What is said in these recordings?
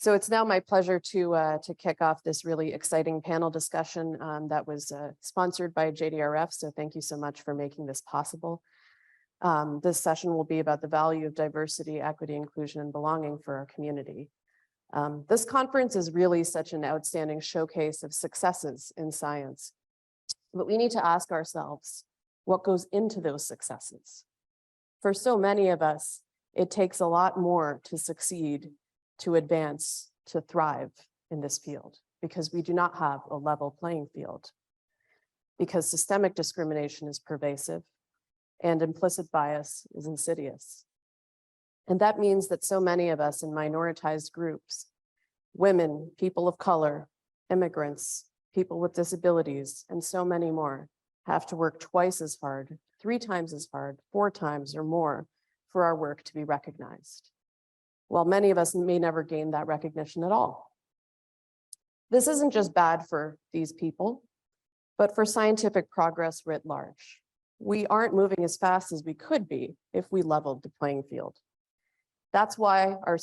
So it's now my pleasure to kick off this really exciting panel discussion that was sponsored by JDRF. So thank you so much for making this possible. This session will be about the value of diversity, equity, inclusion, and belonging for our community. This conference is really such an outstanding showcase of successes in science, but we need to ask ourselves what goes into those successes. For so many of us, it takes a lot more to succeed, to advance, to thrive in this field, because we do not have a level playing field, because systemic discrimination is pervasive and implicit bias is insidious. And that means that so many of us in minoritized groups, women, people of color, immigrants, people with disabilities, and so many more, have to work twice as hard, 3 times as hard, 4 times or more for our work to be recognized, while many of us may never gain that recognition at all. This isn't just bad for these people, but for scientific progress writ large. We aren't moving as fast as we could be if we leveled the playing field. That's why our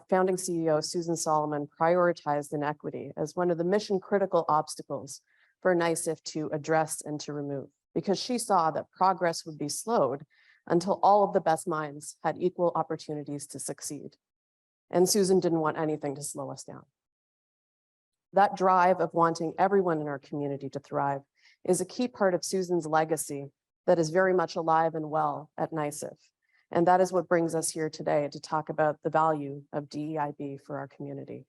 founding CEO, Susan Solomon, prioritized inequity as one of the mission critical obstacles for NYSCF to address and to remove, because she saw that progress would be slowed until all of the best minds had equal opportunities to succeed. And Susan didn't want anything to slow us down. That drive of wanting everyone in our community to thrive is a key part of Susan's legacy that is very much alive and well at NYSCF. And that is what brings us here today to talk about the value of DEIB for our community.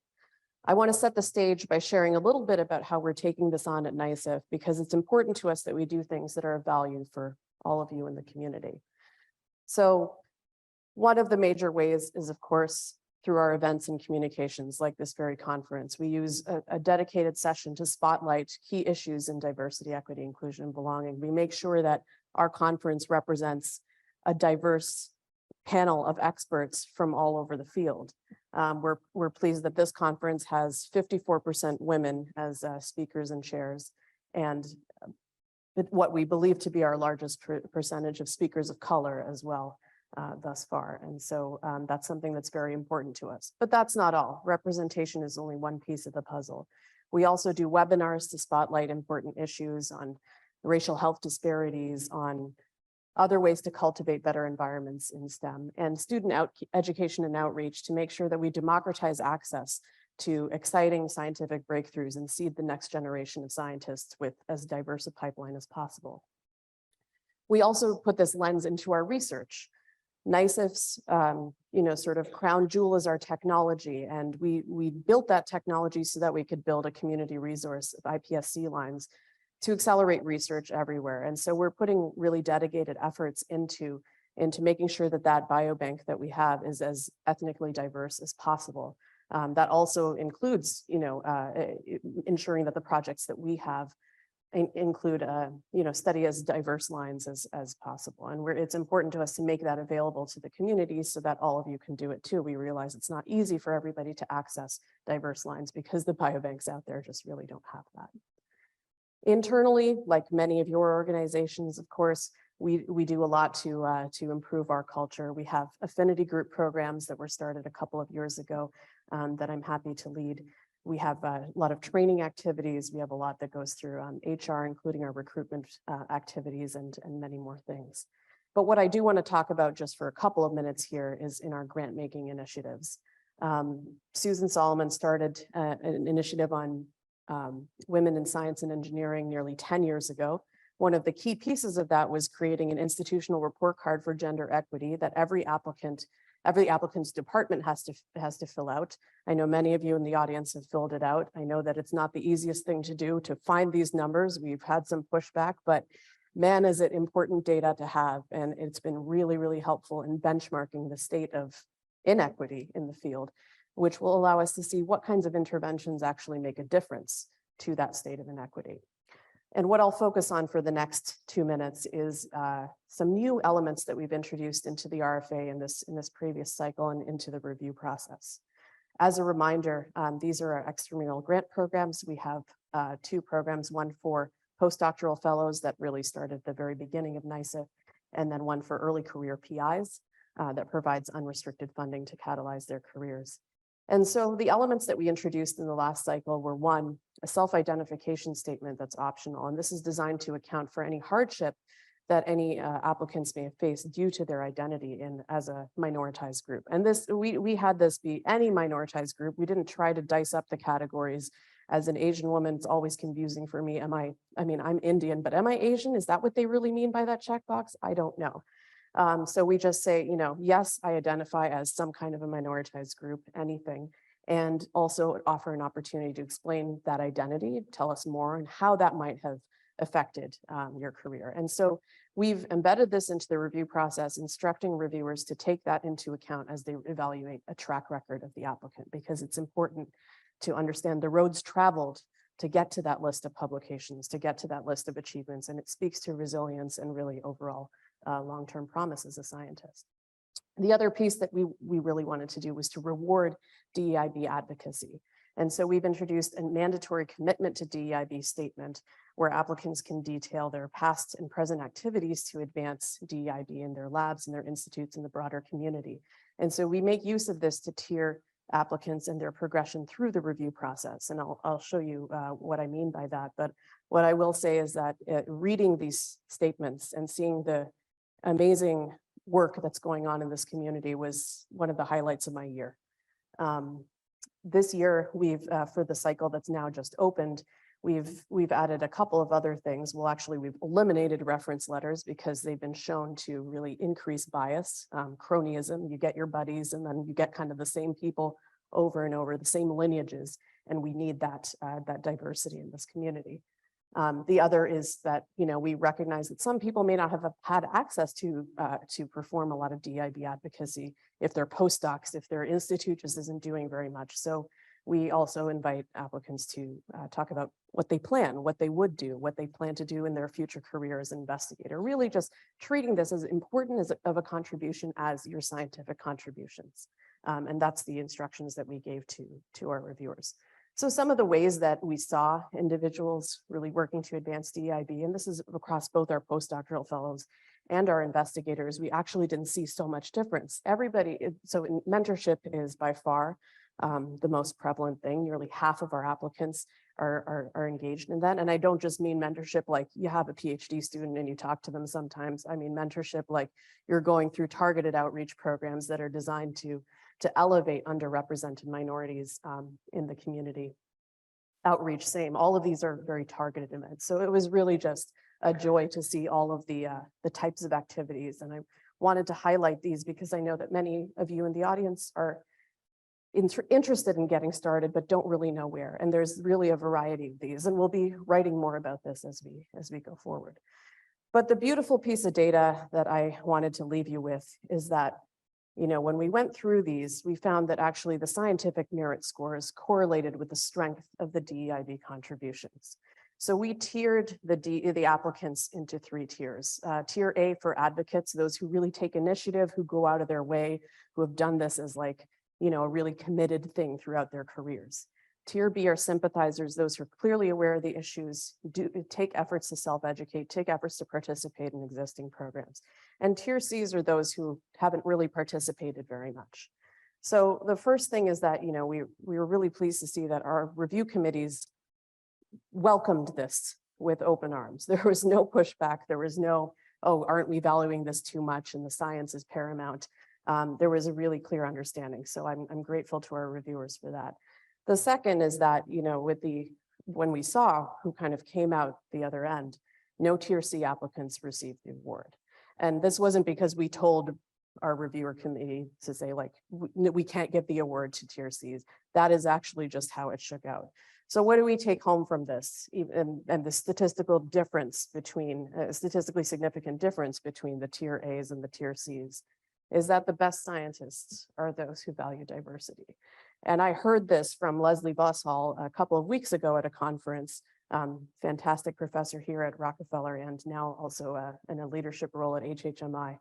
I want to set the stage by sharing a little bit about how we're taking this on at NYSCF, because it's important to us that we do things that are of value for all of you in the community. So one of the major ways is, of course, through our events and communications like this very conference. We use a dedicated session to spotlight key issues in diversity, equity, inclusion, and belonging. We make sure that our conference represents a diverse panel of experts from all over the field. We're pleased that this conference has 54% women as speakers and chairs, and what we believe to be our largest percentage of speakers of color as well thus far. And so that's something that's very important to us. But that's not all. Representation is only one piece of the puzzle. We also do webinars to spotlight important issues on racial health disparities, on other ways to cultivate better environments in STEM, and student education and outreach to make sure that we democratize access to exciting scientific breakthroughs and seed the next generation of scientists with as diverse a pipeline as possible. We also put this lens into our research. NYSCF's sort of crown jewel is our technology, and we built that technology so that we could build a community resource of IPSC lines to accelerate research everywhere. And so we're putting really dedicated efforts into making sure that that biobank that we have is as ethnically diverse as possible. That also includes, ensuring that the projects that we have include, study as diverse lines as possible. And it's important to us to make that available to the community so that all of you can do it too. We realize it's not easy for everybody to access diverse lines because the biobanks out there just really don't have that. Internally, like many of your organizations, of course, we do a lot to improve our culture. We have affinity group programs that were started a couple of years ago that I'm happy to lead. We have a lot of training activities. We have a lot that goes through HR, including our recruitment activities and many more things. But what I do want to talk about just for a couple of minutes here is in our grant making initiatives. Susan Solomon started an initiative on women in science and engineering nearly 10 years ago. One of the key pieces of that was creating an institutional report card for gender equity that every applicant's department has to fill out. I know many of you in the audience have filled it out. I know that it's not the easiest thing to do to find these numbers. We've had some pushback, but man, is it important data to have. And it's been really, really helpful in benchmarking the state of inequity in the field, which will allow us to see what kinds of interventions actually make a difference to that state of inequity. And what I'll focus on for the next 2 minutes is some new elements that we've introduced into the RFA in this previous cycle and into the review process. As a reminder, these are our extramural grant programs. We have 2 programs, one for postdoctoral fellows that really started at the very beginning of NYSCF, and then one for early career PIs that provides unrestricted funding to catalyze their careers. And so the elements that we introduced in the last cycle were one, a self-identification statement that's optional. And this is designed to account for any hardship that any applicants may have faced due to their identity as a minoritized group. And this, we had this be any minoritized group. We didn't try to dice up the categories. As an Asian woman, it's always confusing for me. I mean, I'm Indian, but am I Asian? Is that what they really mean by that checkbox? I don't know. So we just say, yes, I identify as some kind of a minoritized group, anything, and also offer an opportunity to explain that identity, tell us more and how that might have affected your career. And so we've embedded this into the review process, instructing reviewers to take that into account as they evaluate a track record of the applicant, because it's important to understand the roads traveled to get to that list of publications, to get to that list of achievements. And it speaks to resilience and really overall long-term promise as a scientist. The other piece that we really wanted to do was to reward DEIB advocacy. And so we've introduced a mandatory commitment to DEIB statement where applicants can detail their past and present activities to advance DEIB in their labs and their institutes in the broader community. And so we make use of this to tier applicants and their progression through the review process. And I'll show you what I mean by that. But what I will say is that reading these statements and seeing the amazing work that's going on in this community was one of the highlights of my year. This year, we've, for the cycle that's now just opened, we've added a couple of other things. Well, actually, we've eliminated reference letters because they've been shown to really increase bias, cronyism. You get your buddies and then you get kind of the same people over and over, the same lineages, and we need that, that diversity in this community. The other is that, we recognize that some people may not have had access to perform a lot of DEIB advocacy if they're postdocs, if their institute just isn't doing very much. So we also invite applicants to talk about what they plan, what they would do, what they plan to do in their future career as an investigator, really just treating this as important of a contribution as your scientific contributions. And that's the instructions that we gave to our reviewers. So some of the ways that we saw individuals really working to advance DEIB, and this is across both our postdoctoral fellows and our investigators, we actually didn't see so much difference. So mentorship is by far the most prevalent thing. Nearly half of our applicants are engaged in that. And I don't just mean mentorship like you have a PhD student and you talk to them sometimes. I mean mentorship like you're going through targeted outreach programs that are designed to elevate underrepresented minorities in the community. Outreach, same. All of these are very targeted events. So it was really just a joy to see all of the types of activities. And I wanted to highlight these because I know that many of you in the audience are interested in getting started, but don't really know where. And there's really a variety of these, and we'll be writing more about this as we go forward. But the beautiful piece of data that I wanted to leave you with is that, when we went through these, we found that actually the scientific merit scores correlated with the strength of the DEIB contributions. So we tiered the applicants into 3 tiers. Tier A for advocates, those who really take initiative, who go out of their way, who have done this as like, a really committed thing throughout their careers. Tier B are sympathizers, those who are clearly aware of the issues, take efforts to self-educate, take efforts to participate in existing programs. And tier Cs are those who haven't really participated very much. So the first thing is that, we were really pleased to see that our review committees welcomed this with open arms. There was no pushback. There was no, oh, aren't we valuing this too much and the science is paramount. There was a really clear understanding. So I'm grateful to our reviewers for that. The second is that, when we saw who kind of came out the other end, no tier C applicants received the award. And this wasn't because we told our reviewer committee to say like, we can't give the award to tier Cs. That is actually just how it shook out. So what do we take home from this? And the statistical difference between, statistically significant difference between the tier As and the tier Cs is that the best scientists are those who value diversity. And I heard this from Leslie Boshall a couple of weeks ago at a conference, fantastic professor here at Rockefeller and now also in a leadership role at HHMI.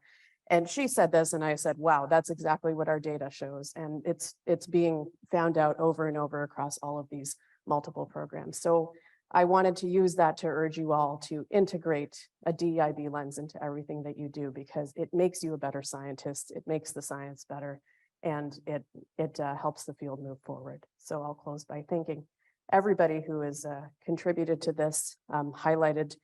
And she said this and I said, wow, that's exactly what our data shows. And it's being found out over and over across all of these multiple programs. So I wanted to use that to urge you all to integrate a DEIB lens into everything that you do because it makes you a better scientist. It makes the science better. and it helps the field move forward. So I'll close by thanking everybody who has contributed to this, highlighted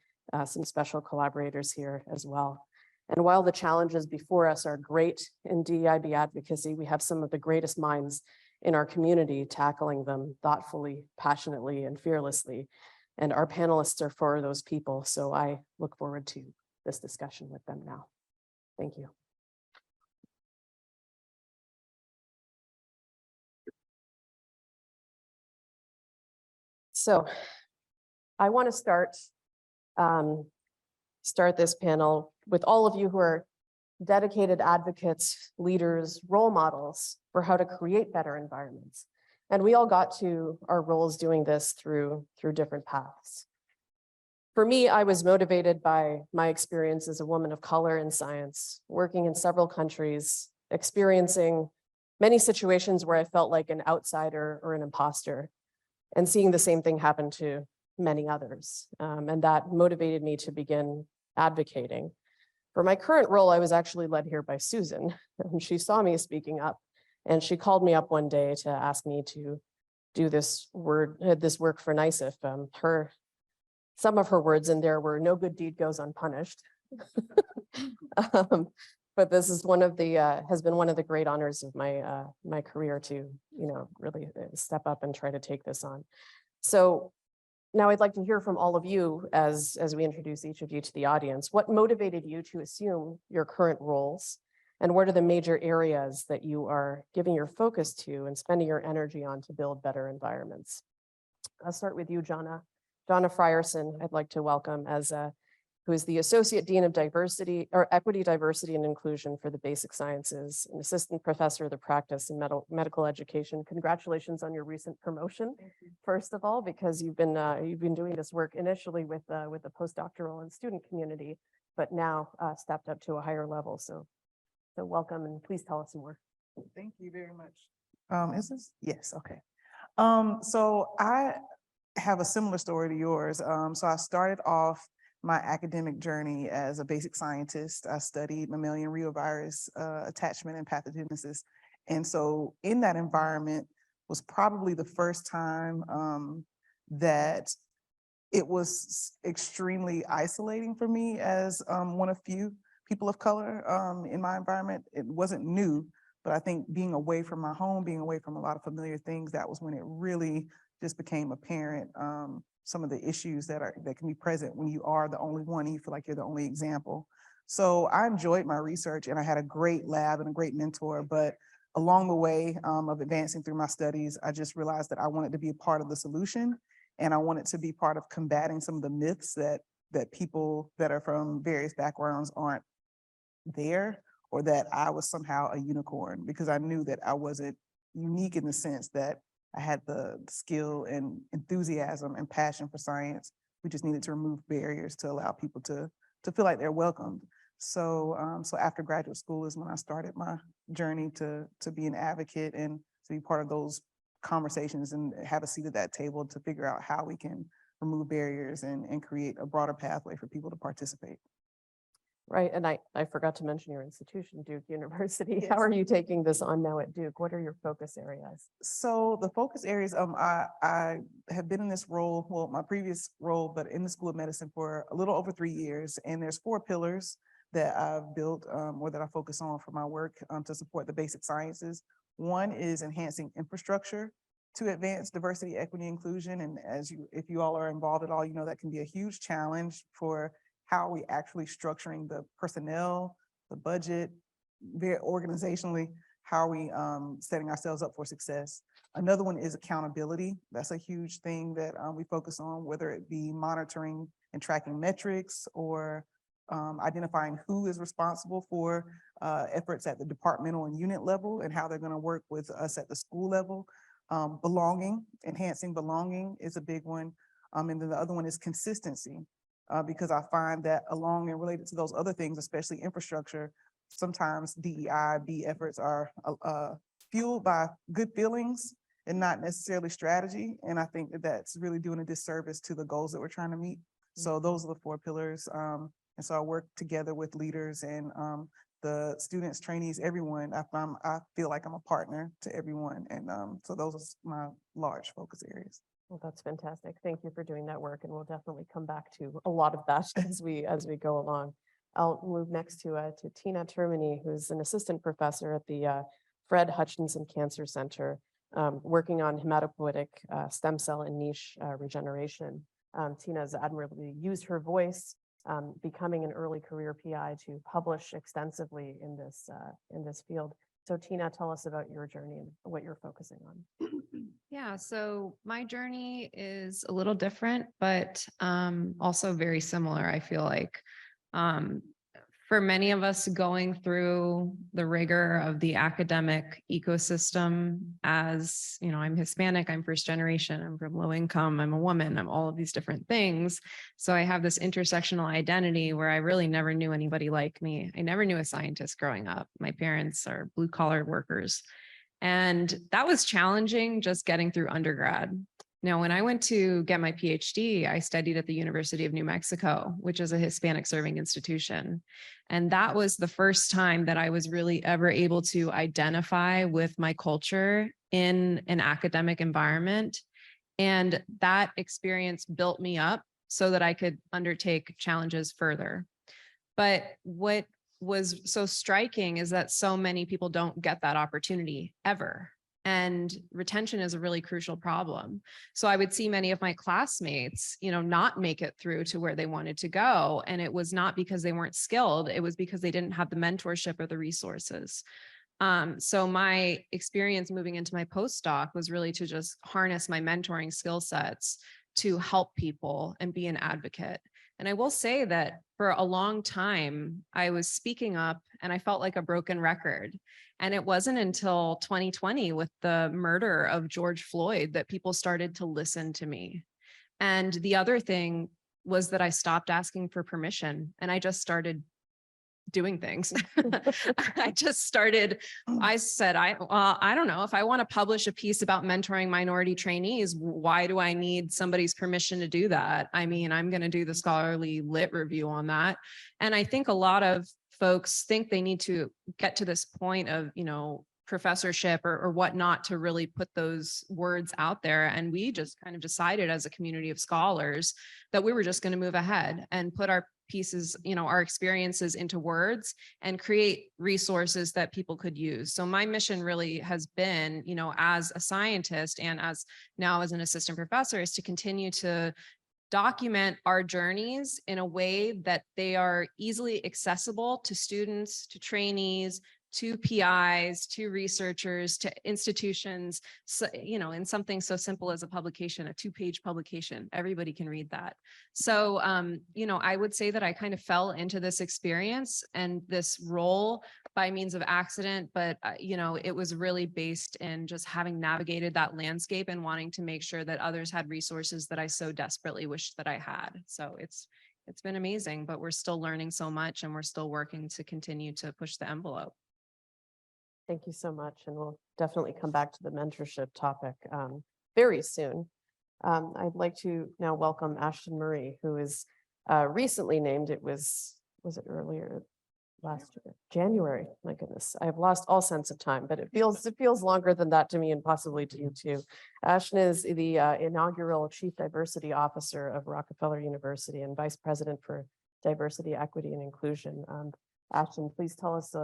some special collaborators here as well. And while the challenges before us are great in DEIB advocacy, we have some of the greatest minds in our community tackling them thoughtfully, passionately, and fearlessly. And our panelists are for those people. So I look forward to this discussion with them now. Thank you. So I want to start this panel with all of you who are dedicated advocates, leaders, role models for how to create better environments. And we all got to our roles doing this through different paths. For me, I was motivated by my experience as a woman of color in science, working in several countries, experiencing many situations where I felt like an outsider or an imposter, and seeing the same thing happen to many others. And that motivated me to begin advocating. For my current role, I was actually led here by Susan, and she saw me speaking up, and she called me up one day to ask me to do this work for NYSCF. Some of her words in there were "no good deed goes unpunished," but this is has been one of the great honors of my career to really step up and try to take this on. So now I'd like to hear from all of you as we introduce each of you to the audience. What motivated you to assume your current roles? And what are the major areas that you are giving your focus to and spending your energy on to build better environments? I'll start with you, Johnna. Johnna Frierson, I'd like to welcome who is the Associate Dean of Equity, Diversity, and Inclusion for the Basic Sciences, an Assistant Professor of the Practice in Medical Education. Congratulations on your recent promotion, first of all, because you've been doing this work initially with the postdoctoral and student community, but now stepped up to a higher level. So welcome, and please tell us more. Thank you very much. Is this? Yes, okay. So I have a similar story to yours. So I started off my academic journey as a basic scientist. I studied mammalian reovirus attachment and pathogenesis. And so in that environment was probably the first time that it was extremely isolating for me as one of few people of color in my environment. It wasn't new, but I think being away from my home, being away from a lot of familiar things, that was when it really just became apparent. Some of the issues that can be present when you are the only one and you feel like you're the only example. So I enjoyed my research and I had a great lab and a great mentor, but along the way of advancing through my studies, I just realized that I wanted to be a part of the solution, and I wanted to be part of combating some of the myths that people that are from various backgrounds aren't there, or that I was somehow a unicorn, because I knew that I wasn't unique in the sense that I had the skill and enthusiasm and passion for science. We just needed to remove barriers to allow people to feel like they're welcomed. So after graduate school is when I started my journey to be an advocate and to be part of those conversations and have a seat at that table to figure out how we can remove barriers and create a broader pathway for people to participate. Right, and I forgot to mention your institution, Duke University. Yes. How are you taking this on now at Duke? What are your focus areas? So the focus areas, I have been in this role, well, my previous role, but in the School of Medicine for a little over 3 years. And there's 4 pillars that I've built or that I focus on for my work to support the basic sciences. One is enhancing infrastructure to advance diversity, equity, inclusion. And if you all are involved at all, you know that can be a huge challenge for how are we actually structuring the personnel, the budget, very organizationally, how are we setting ourselves up for success? Another one is accountability. That's a huge thing that we focus on, whether it be monitoring and tracking metrics or identifying who is responsible for efforts at the departmental and unit level and how they're going to work with us at the school level. Belonging, enhancing belonging is a big one. And then the other one is consistency. Because I find that along and related to those other things, especially infrastructure, sometimes DEIB efforts are fueled by good feelings and not necessarily strategy. And I think that that's really doing a disservice to the goals that we're trying to meet. So those are the 4 pillars. And so I work together with leaders and the students, trainees, everyone. I feel like I'm a partner to everyone. And so those are my large focus areas. Well, that's fantastic. Thank you for doing that work, and we'll definitely come back to a lot of that as we go along. I'll move next to Tina Termini, who's an assistant professor at the Fred Hutchinson Cancer Center, working on hematopoietic stem cell and niche regeneration. Tina's admirably used her voice, becoming an early career PI to publish extensively in this field. So Tina, tell us about your journey and what you're focusing on. Yeah, so my journey is a little different, but also very similar, I feel like. For many of us going through the rigor of the academic ecosystem, as you know, I'm Hispanic, I'm first generation, I'm from low income, I'm a woman, I'm all of these different things. So I have this intersectional identity where I really never knew anybody like me. I never knew a scientist growing up. My parents are blue collar workers. And that was challenging just getting through undergrad. Now, when I went to get my PhD, I studied at the University of New Mexico, which is a Hispanic serving institution. And that was the first time that I was really ever able to identify with my culture in an academic environment. And that experience built me up so that I could undertake challenges further. But what was so striking is that so many people don't get that opportunity ever. And retention is a really crucial problem. So I would see many of my classmates, you know, not make it through to where they wanted to go. And it was not because they weren't skilled. It was because they didn't have the mentorship or the resources. So my experience moving into my postdoc was really to just harness my mentoring skill sets to help people and be an advocate. And I will say that for a long time, I was speaking up and I felt like a broken record. And it wasn't until 2020 with the murder of George Floyd that people started to listen to me. And the other thing was that I stopped asking for permission and I just started doing things. I said, I don't know if I want to publish a piece about mentoring minority trainees, why do I need somebody's permission to do that? I mean, I'm going to do the scholarly lit review on that. And I think a lot of folks think they need to get to this point of, you know, professorship or whatnot to really put those words out there. And we just kind of decided as a community of scholars that we were just going to move ahead and put our pieces, you know, our experiences into words and create resources that people could use. So my mission really has been, you know, as a scientist and as now as an assistant professor, is to continue to document our journeys in a way that they are easily accessible to students, to trainees, to PIs, to researchers, to institutions, so, you know, in something so simple as a publication, a 2-page publication, everybody can read that. So, you know, I would say that I kind of fell into this experience and this role by means of accident, but, you know, it was really based in just having navigated that landscape and wanting to make sure that others had resources that I so desperately wished that I had. So it's been amazing, but we're still learning so much and we're still working to continue to push the envelope. Thank you so much. And we'll definitely come back to the mentorship topic very soon. I'd like to now welcome Ashton Marie, who is recently named. Was it earlier last year? January. My goodness, I've lost all sense of time, but it feels longer than that to me and possibly to you too. Ashton is the inaugural Chief Diversity Officer of Rockefeller University and Vice President for Diversity, Equity, and Inclusion. Ashton, please tell us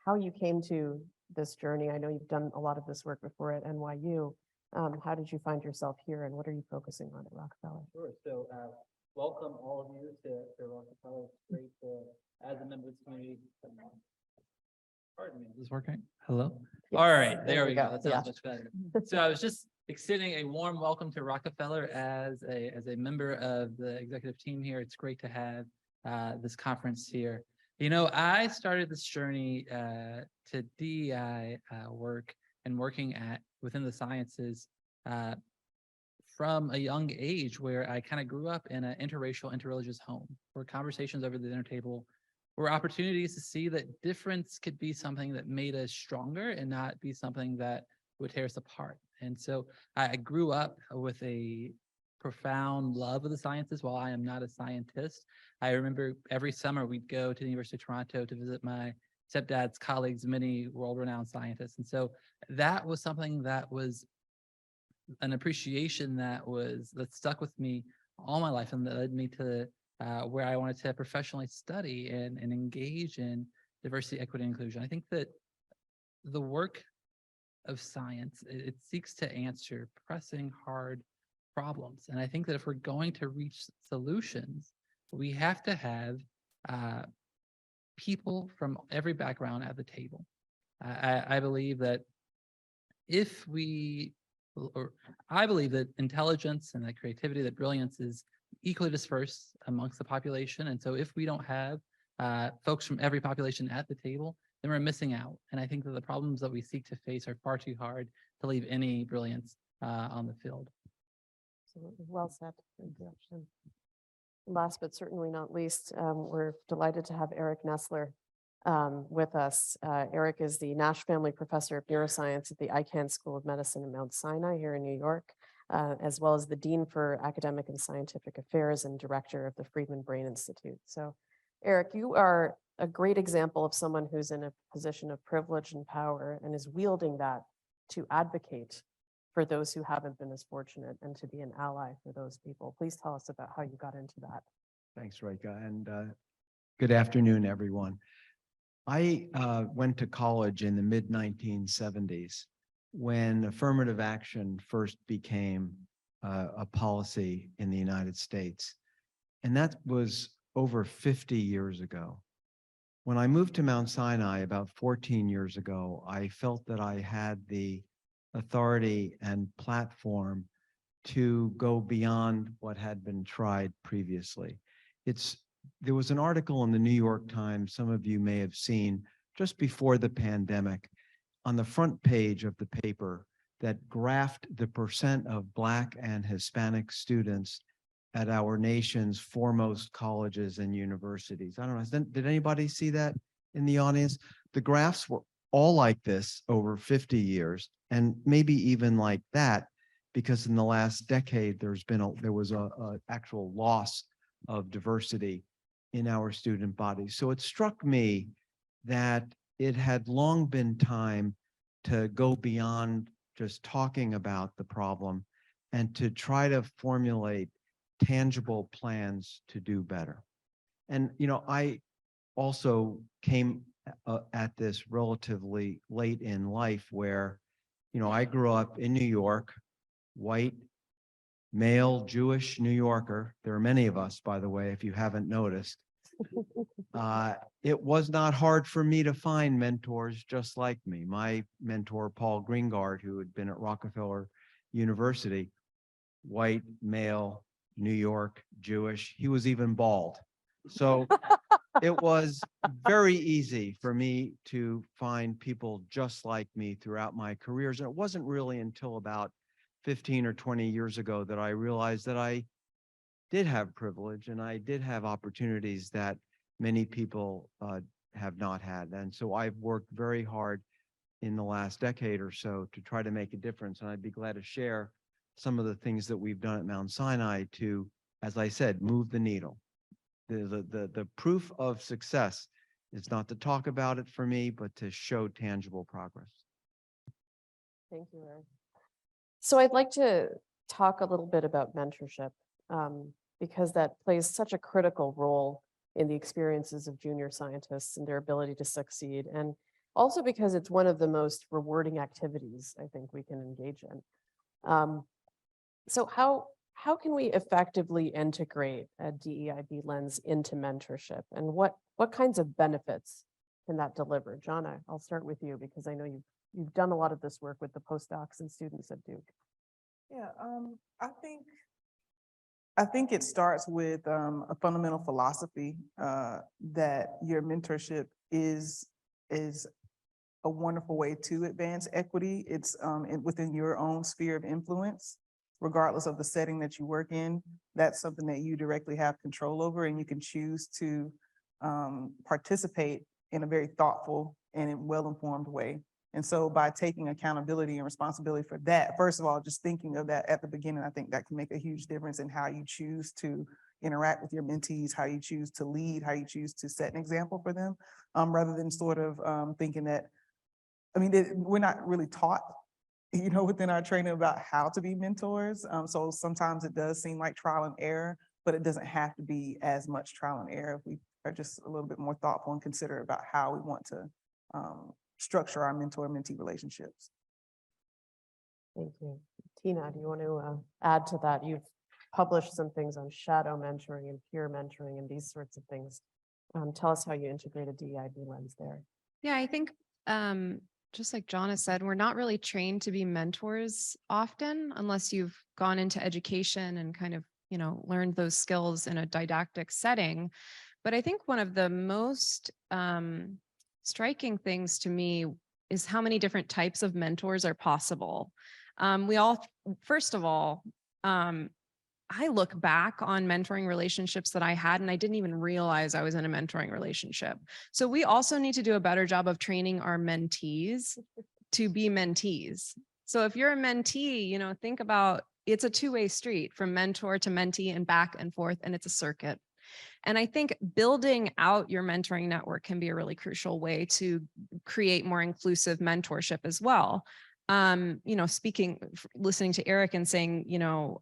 how you came to this journey. I know you've done a lot of this work before at NYU. How did you find yourself here and what are you focusing on at Rockefeller? Sure. So welcome all of you to Rockefeller. It's great to, as a member of the community. Pardon me, is this working? Hello? Yes, All right, there we go. go. That sounds much better. So I was just extending a warm welcome to Rockefeller as a member of the executive team here. It's great to have this conference here. You know, I started this journey to DEI work and working within the sciences from a young age, where I kind of grew up in an interracial, interreligious home, where conversations over the dinner table were opportunities to see that difference could be something that made us stronger and not be something that would tear us apart. And so I grew up with a profound love of the sciences. While I am not a scientist, I remember every summer we'd go to the University of Toronto to visit my stepdad's colleagues, many world-renowned scientists. And so that was something that was an appreciation that stuck with me all my life, and that led me to where I wanted to professionally study and engage in diversity, equity, and inclusion. I think that the work of science, it seeks to answer pressing, hard problems. And I think that if we're going to reach solutions, we have to have people from every background at the table. I believe that I believe that intelligence and that creativity, that brilliance is equally dispersed amongst the population. And so if we don't have folks from every population at the table, then we're missing out. And I think that the problems that we seek to face are far too hard to leave any brilliance on the field. Absolutely. Well said. Thank you, Ashton. Last but certainly not least, we're delighted to have Eric Nestler with us. Eric is the Nash Family Professor of Neuroscience at the Icahn School of Medicine at Mount Sinai here in New York, as well as the Dean for Academic and Scientific Affairs and Director of the Friedman Brain Institute. So, Eric, you are a great example of someone who's in a position of privilege and power and is wielding that to advocate for those who haven't been as fortunate and to be an ally for those people. Please tell us about how you got into that. Thanks, Raeka, and good afternoon, everyone. I went to college in the mid-1970s when affirmative action first became a policy in the United States. And that was over 50 years ago. When I moved to Mount Sinai about 14 years ago, I felt that I had the authority and platform to go beyond what had been tried previously. There was an article in the New York Times, some of you may have seen, just before the pandemic, on the front page of the paper that graphed the percent of Black and Hispanic students at our nation's foremost colleges and universities. I don't know, did anybody see that in the audience? The graphs were all like this over 50 years, and maybe even like that, because in the last decade, there was a actual loss of diversity in our student body. So it struck me that it had long been time to go beyond just talking about the problem and to try to formulate tangible plans to do better. And, I also came at this relatively late in life where, I grew up in New York, white, male, Jewish New Yorker. There are many of us, by the way, if you haven't noticed. It was not hard for me to find mentors just like me. My mentor, Paul Greengard, who had been at Rockefeller University, white, male, New York, Jewish. He was even bald. So it was very easy for me to find people just like me throughout my careers. And it wasn't really until about 15 or 20 years ago that I realized that I did have privilege and I did have opportunities that many people have not had. And so I've worked very hard in the last decade or so to try to make a difference. And I'd be glad to share some of the things that we've done at Mount Sinai to, as I said, move the needle. The proof of success is not to talk about it for me, but to show tangible progress. Thank you, Eric. So I'd like to talk a little bit about mentorship because that plays such a critical role in the experiences of junior scientists and their ability to succeed. And also because it's one of the most rewarding activities I think we can engage in. So how can we effectively integrate a DEIB lens into mentorship, and what kinds of benefits can that deliver? Johnna, I'll start with you because I know you've done a lot of this work with the postdocs and students at Duke. Yeah, I think it starts with a fundamental philosophy that your mentorship is a wonderful way to advance equity. It's within your own sphere of influence, regardless of the setting that you work in. That's something that you directly have control over, and you can choose to participate in a very thoughtful and well-informed way. And so by taking accountability and responsibility for that, first of all, just thinking of that at the beginning, I think that can make a huge difference in how you choose to, interact with your mentees, how you choose to lead, how you choose to set an example for them, rather than sort of thinking that, I mean, we're not really taught, you know, within our training about how to be mentors. So sometimes it does seem like trial and error, but it doesn't have to be as much trial and error if we are just a little bit more thoughtful and considerate about how we want to structure our mentor-mentee relationships. Thank you. Tina, do you want to add to that? You've published some things on shadow mentoring and peer mentoring and these sorts of things. Tell us how you integrate a DEIB lens there. Yeah, I think just like Johnna said, we're not really trained to be mentors often unless you've gone into education and kind of, you know, learned those skills in a didactic setting. But I think one of the most striking things to me is how many different types of mentors are possible. First of all, I look back on mentoring relationships that I had, and I didn't even realize I was in a mentoring relationship. So we also need to do a better job of training our mentees to be mentees. So if you're a mentee, you know, think about it's a two-way street from mentor to mentee and back and forth, and it's a circuit. And I think building out your mentoring network can be a really crucial way to create more inclusive mentorship as well. You know, listening to Eric and saying, you know,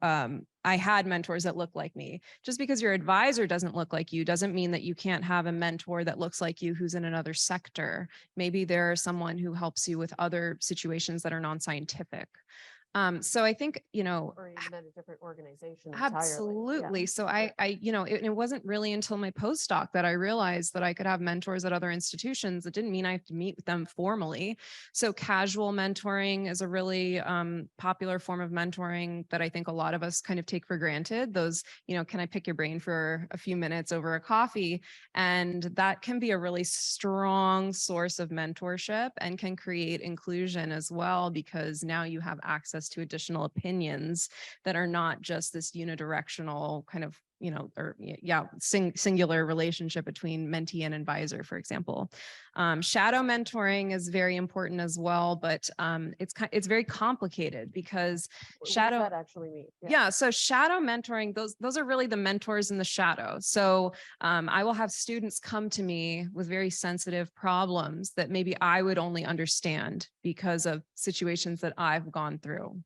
I had mentors that look like me. Just because your advisor doesn't look like you doesn't mean that you can't have a mentor that looks like you who's in another sector. Maybe there's someone who helps you with other situations that are non-scientific. So I think, you know, Or even at a different organization entirely. absolutely. Yeah. So you know, it wasn't really until my postdoc that I realized that I could have mentors at other institutions. It didn't mean I have to meet with them formally. So casual mentoring is a really popular form of mentoring that I think a lot of us kind of take for granted. Those, you know, can I pick your brain for a few minutes over a coffee? And that can be a really strong source of mentorship and can create inclusion as well, because now you have access to additional opinions that are not just this unidirectional kind of, you know, or singular relationship between mentee and advisor, for example. Shadow mentoring is very important as well, but it's very complicated because What does shadow that actually mean? yeah. So shadow mentoring, those are really the mentors in the shadow. So I will have students come to me with very sensitive problems that maybe I would only understand because of situations that I've gone through.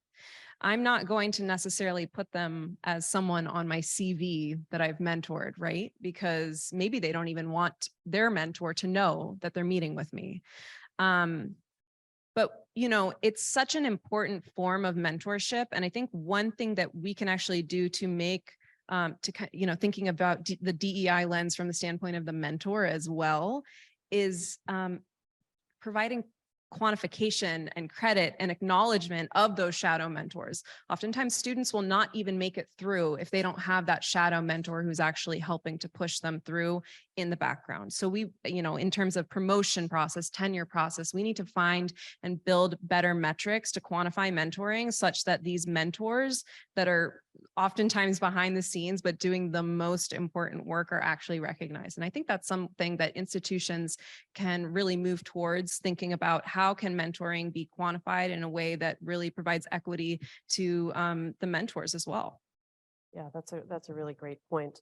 I'm not going to necessarily put them as someone on my CV that I've mentored, right? Because maybe they don't even want their mentor to know that they're meeting with me. But, you know, it's such an important form of mentorship. And I think one thing that we can actually do to make, you know, thinking about the DEI lens from the standpoint of the mentor as well is providing quantification and credit and acknowledgement of those shadow mentors. Oftentimes students will not even make it through if they don't have that shadow mentor who's actually helping to push them through in the background. So we, you know, in terms of promotion process, tenure process, we need to find and build better metrics to quantify mentoring such that these mentors that are oftentimes behind the scenes, but doing the most important work are actually recognized. And I think that's something that institutions can really move towards, thinking about how can mentoring be quantified in a way that really provides equity to the mentors as well. Yeah, that's a really great point.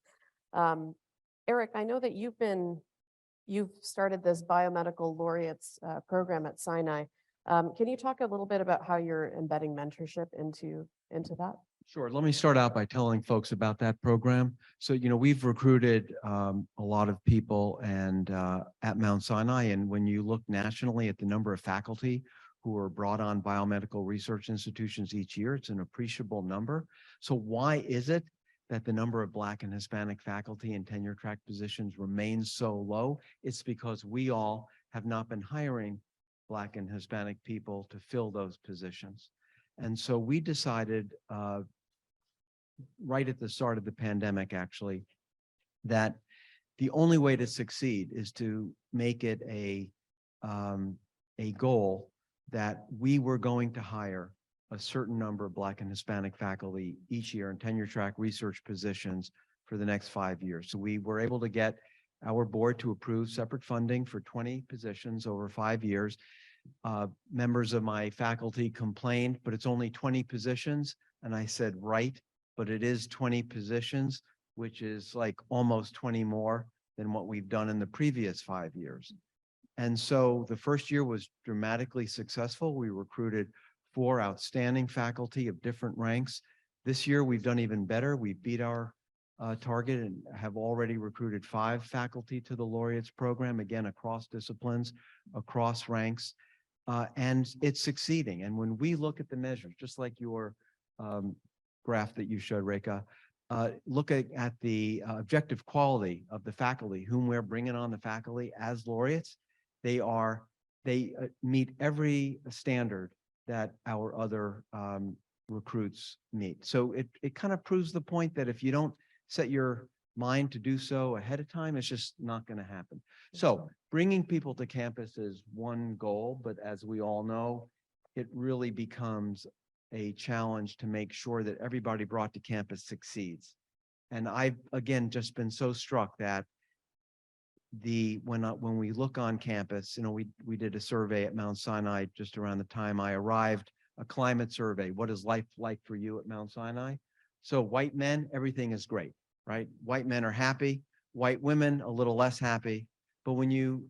Eric, I know that you've started this biomedical laureates program at Sinai. Can you talk a little bit about how you're embedding mentorship into that? Sure. Let me start out by telling folks about that program. So, you know, we've recruited a lot of people and at Mount Sinai, and when you look nationally at the number of faculty who are brought on biomedical research institutions each year, it's an appreciable number. So why is it that the number of Black and Hispanic faculty in tenure track positions remains so low? It's because we all have not been hiring Black and Hispanic people to fill those positions. And so we decided right at the start of the pandemic, actually, that the only way to succeed is to make it a goal that we were going to hire a certain number of Black and Hispanic faculty each year in tenure track research positions for the next 5 years. So we were able to get our board to approve separate funding for 20 positions over 5 years. Members of my faculty complained, but it's only 20 positions. And I said, right, but it is 20 positions. which is like almost 20 more than what we've done in the previous 5 years. And so the first year was dramatically successful. We recruited 4 outstanding faculty of different ranks. This year, we've done even better. We beat our target and have already recruited 5 faculty to the laureates program, again, across disciplines, across ranks, and it's succeeding. And when we look at the measures, just like your graph that you showed, Raeka, look at the objective quality of the faculty whom we're bringing on the faculty as laureates. They meet every standard that our other recruits meet. So it kind of proves the point that if you don't set your mind to do so ahead of time, it's just not going to happen. So bringing people to campus is one goal, but as we all know, it really becomes a challenge to make sure that everybody brought to campus succeeds. And I've, again, just been so struck that when we look on campus, we did a survey at Mount Sinai just around the time I arrived, a climate survey. What is life like for you at Mount Sinai? So white men, everything is great, right? White men are happy, white women a little less happy. But when you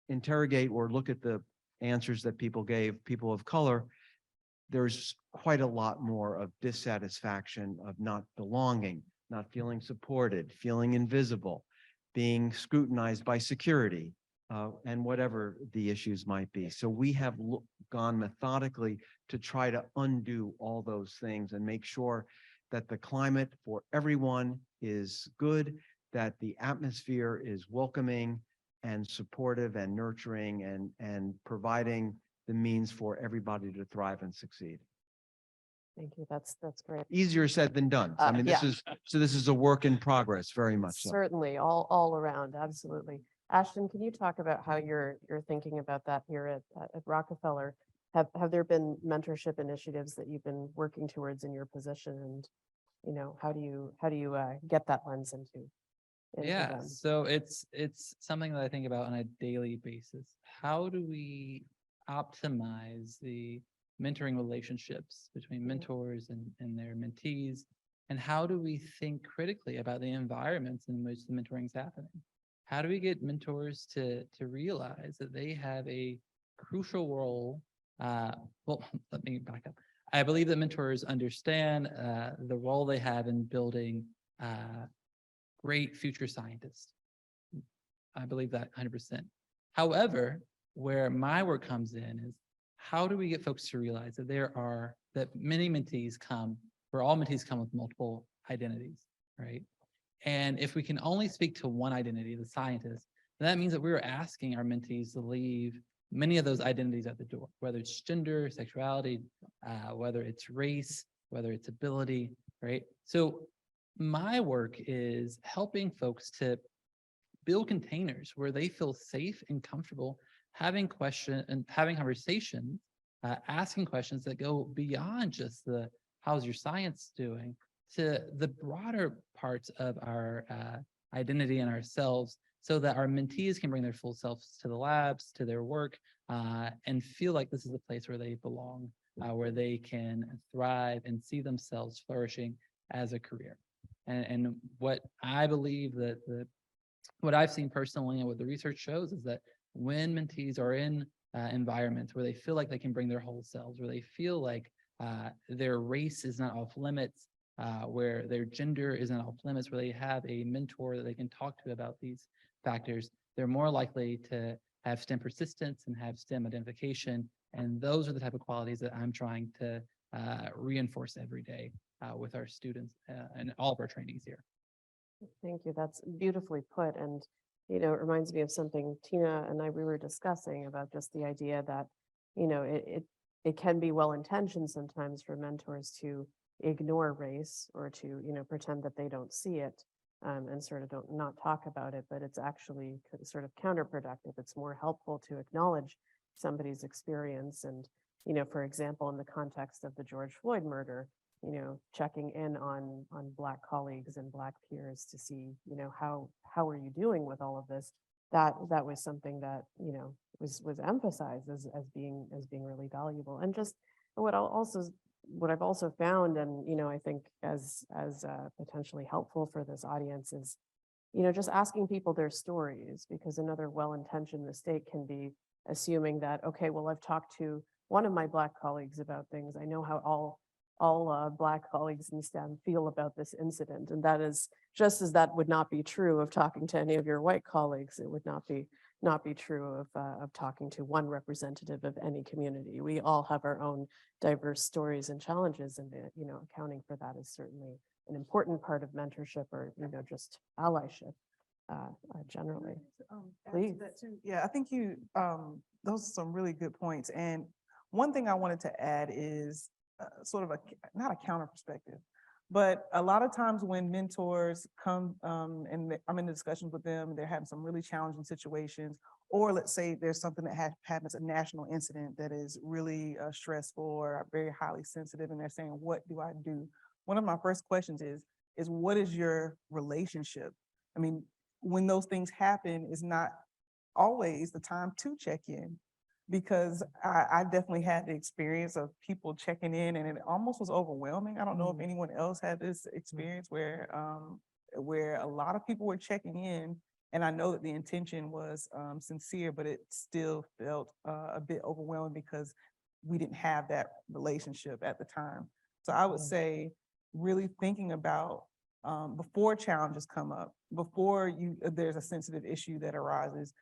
interrogate or look at the answers that people gave, people of color, there's quite a lot more of dissatisfaction, of not belonging, not feeling supported, feeling invisible, being scrutinized by security, and whatever the issues might be. So we have gone methodically to try to undo all those things and make sure that the climate for everyone is good, that the atmosphere is welcoming and supportive and nurturing and providing the means for everybody to thrive and succeed. Thank you. That's great. Easier said than done. I mean, this is a work in progress, very much so. Certainly, all around, absolutely. Ashton, can you talk about how you're thinking about that here at Rockefeller? Have there been mentorship initiatives that you've been working towards in your position, and how do you get that lens into Yeah, them? so it's something that I think about on a daily basis. How do we optimize the mentoring relationships between mentors and their mentees? And how do we think critically about the environments in which the mentoring is happening? How do we get mentors to realize that they have a crucial role? Well, let me back up. I believe that mentors understand the role they have in building great future scientists. I believe that 100%. However, where my work comes in is how do we get folks to realize that that many mentees where all mentees come with multiple identities, right? And if we can only speak to one identity, the scientist, then that means that we're asking our mentees to leave many of those identities at the door, whether it's gender, sexuality, whether it's race, whether it's ability, right? So my work is helping folks to build containers where they feel safe and comfortable having conversations, asking questions that go beyond just the how's your science doing to the broader parts of our identity and ourselves, so that our mentees can bring their full selves to the labs, to their work, and feel like this is a place where they belong, where they can thrive and see themselves flourishing as a career. And what I believe what I've seen personally and what the research shows is that when mentees are in environments where they feel like they can bring their whole selves, where they feel like their race is not off limits, where their gender isn't off limits, where they have a mentor that they can talk to about these factors, they're more likely to have STEM persistence and have STEM identification. And those are the type of qualities that I'm trying to reinforce every day with our students and all of our trainees here. Thank you. That's beautifully put. And, it reminds me of something Tina and we were discussing about just the idea that, it can be well-intentioned sometimes for mentors to ignore race or to, pretend that they don't see it and sort of not talk about it, but it's actually sort of counterproductive. It's more helpful to acknowledge somebody's experience. And, for example, in the context of the George Floyd murder, checking in on Black colleagues and Black peers to see, how are you doing with all of this? That was something that, was emphasized as being really valuable. And just what I'll also what I've also found, and, I think as potentially helpful for this audience is, just asking people their stories, because another well-intentioned mistake can be assuming that, okay, well, I've talked to one of my Black colleagues about things. I know how all Black colleagues in STEM feel about this incident. And that is just as that would not be true of talking to any of your white colleagues, it would not be true of talking to one representative of any community. We all have our own diverse stories and challenges, and accounting for that is certainly an important part of mentorship, or just allyship generally. Add to Please. that too. Yeah, I think those are some really good points. And one thing I wanted to add is sort of not a counter perspective, but a lot of times when mentors come and I'm in discussions with them, they're having some really challenging situations, or let's say there's something that happens, a national incident that is really stressful or very highly sensitive, and they're saying, what do I do? One of my first questions is what is your relationship? I mean, when those things happen, is not always the time to check in, because I definitely had the experience of people checking in, and it almost was overwhelming. I don't know if anyone else had this experience where a lot of people were checking in, and I know that the intention was sincere, but it still felt a bit overwhelming because we didn't have that relationship at the time. So I would say really thinking about before challenges come up, before there's a sensitive issue that arises,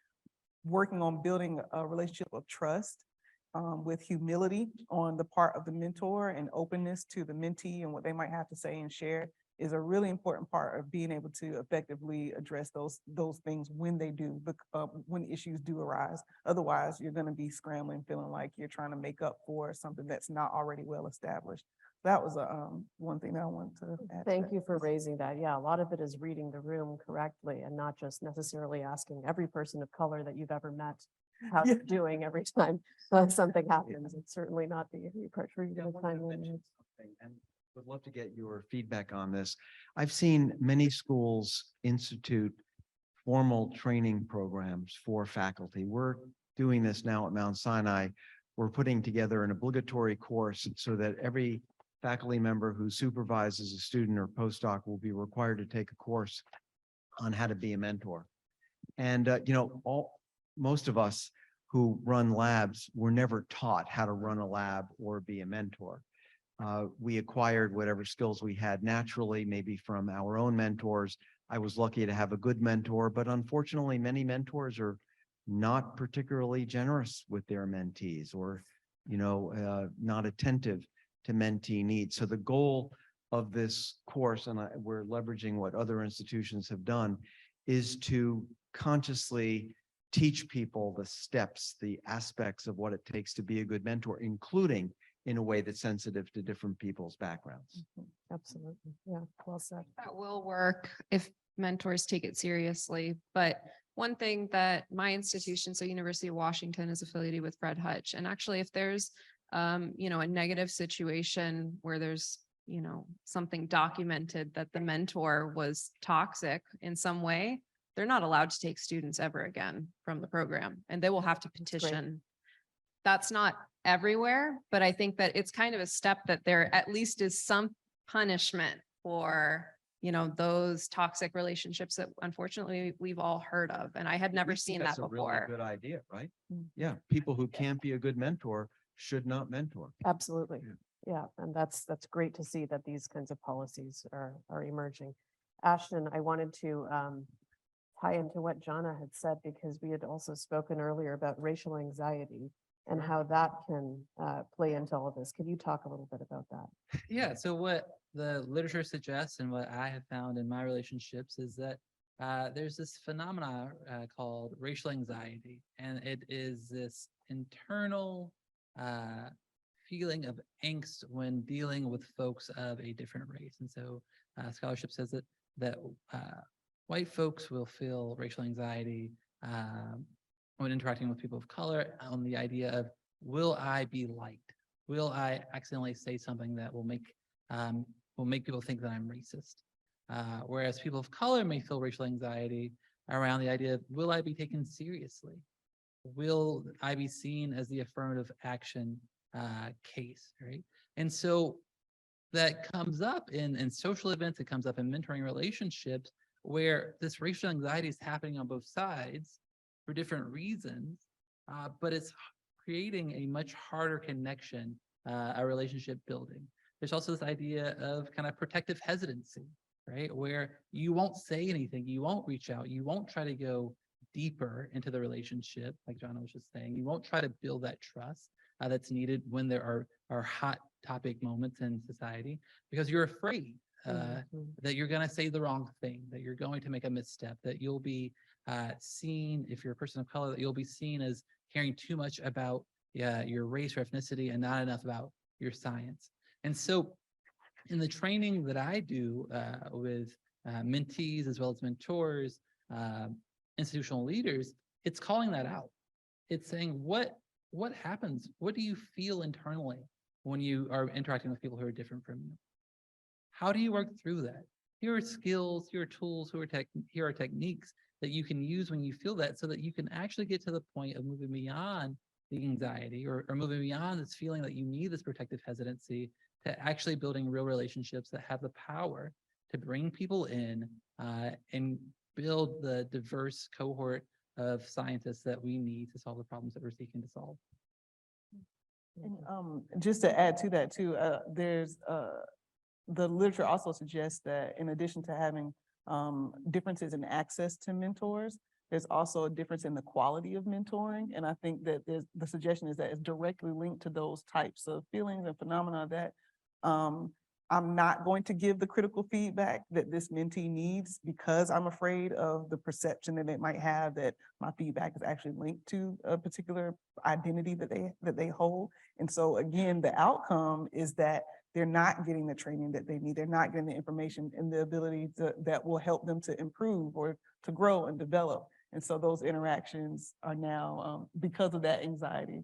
working on building a relationship of trust with humility on the part of the mentor and openness to the mentee and what they might have to say and share is a really important part of being able to effectively address those things when they do, when issues do arise. Otherwise, you're going to be scrambling, feeling like you're trying to make up for something that's not already well established. That was one thing that I wanted to add. Thank you for raising that. Yeah, a lot of it is reading the room correctly and not just necessarily asking every person of color that you've ever met how they're doing every time something happens. It's certainly not the approach for you to time limit. And would love to get your feedback on this. I've seen many schools institute formal training programs for faculty. We're doing this now at Mount Sinai. We're putting together an obligatory course so that every faculty member who supervises a student or postdoc will be required to take a course on how to be a mentor. And, most of us who run labs were never taught how to run a lab or be a mentor. We acquired whatever skills we had naturally, maybe from our own mentors. I was lucky to have a good mentor, but unfortunately, many mentors are not particularly generous with their mentees, or, not attentive to mentee needs. So the goal of this course, and we're leveraging what other institutions have done, is to consciously teach people the steps, the aspects of what it takes to be a good mentor, including in a way that's sensitive to different people's backgrounds. Absolutely. Yeah, well said. That will work if mentors take it seriously. But one thing that my institution, so University of Washington, is affiliated with Fred Hutch. And actually, if there's, a negative situation where there's, something documented that the mentor was toxic in some way, they're not allowed to take students ever again from the program, and they will have to petition. That's not everywhere, but I think that it's kind of a step that there at least is some punishment for, those toxic relationships that unfortunately we've all heard of. And I had never seen that before. That's a really good idea, right? Yeah, people who can't be a good mentor should not mentor. Absolutely. Yeah, and that's great to see that these kinds of policies are emerging. Ashton, I wanted to tie into what Johnna had said, because we had also spoken earlier about racial anxiety and how that can play into all of this. Could you talk a little bit about that? Yeah, so what the literature suggests and what I have found in my relationships is that there's this phenomena called racial anxiety, and it is this internal feeling of angst when dealing with folks of a different race. And so scholarship says that white folks will feel racial anxiety when interacting with people of color on the idea of, will I be liked? Will I accidentally say something that will make people think that I'm racist? Whereas people of color may feel racial anxiety around the idea of, will I be taken seriously? Will I be seen as the affirmative action case, right? And so that comes up in social events, it comes up in mentoring relationships where this racial anxiety is happening on both sides for different reasons, but it's creating a much harder connection, a relationship building. There's also this idea of kind of protective hesitancy, right? Where you won't say anything, you won't reach out, you won't try to go deeper into the relationship, like Johnna was just saying. You won't try to build that trust that's needed when there are hot topic moments in society, because you're afraid that you're going to say the wrong thing, that you're going to make a misstep, that you'll be seen, if you're a person of color, that you'll be seen as caring too much about your race or ethnicity and not enough about your science. And so in the training that I do with mentees as well as mentors, institutional leaders, it's calling that out. It's saying, what happens? What do you feel internally when you are interacting with people who are different from you? How do you work through that? Here are skills, here are tools, here are techniques that you can use when you feel that, so that you can actually get to the point of moving beyond the anxiety or moving beyond this feeling that you need this protective hesitancy to actually building real relationships that have the power to bring people in and build the diverse cohort of scientists that we need to solve the problems that we're seeking to solve. And just to add to that too, there's the literature also suggests that in addition to having differences in access to mentors, there's also a difference in the quality of mentoring. And I think that the suggestion is that it's directly linked to those types of feelings and phenomena that I'm not going to give the critical feedback that this mentee needs because I'm afraid of the perception that they might have that my feedback is actually linked to a particular identity that they hold. And so again, the outcome is that they're not getting the training that they need. They're not getting the information and the ability that will help them to improve or to grow and develop. And so those interactions are now, because of that anxiety,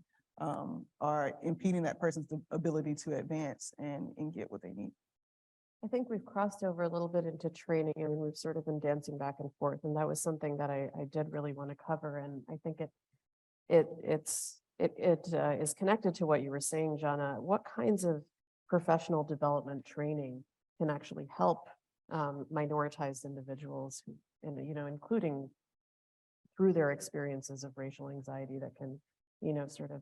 are impeding that person's ability to advance and get what they need. I think we've crossed over a little bit into training, and we've sort of been dancing back and forth. And that was something that I did really want to cover. And I think it is connected to what you were saying, Johnna. What kinds of professional development training can actually help minoritized individuals, who, and including through their experiences of racial anxiety, that can, sort of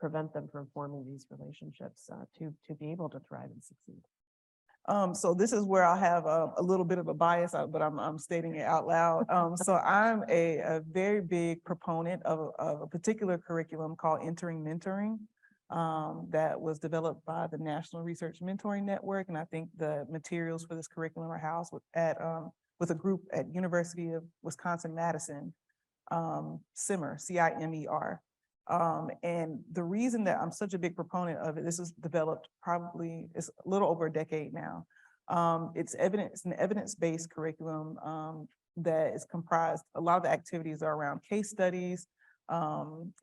prevent them from forming these relationships to be able to thrive and succeed. So this is where I have a little bit of a bias, but I'm stating it out loud. So I'm a very big proponent of a particular curriculum called Entering Mentoring that was developed by the National Research Mentoring Network. And I think the materials for this curriculum are housed with a group at University of Wisconsin-Madison, CIMER, C-I-M-E-R. And the reason that I'm such a big proponent of it, this was developed it's a little over a decade now. It's an evidence-based curriculum that is comprised, a lot of the activities are around case studies,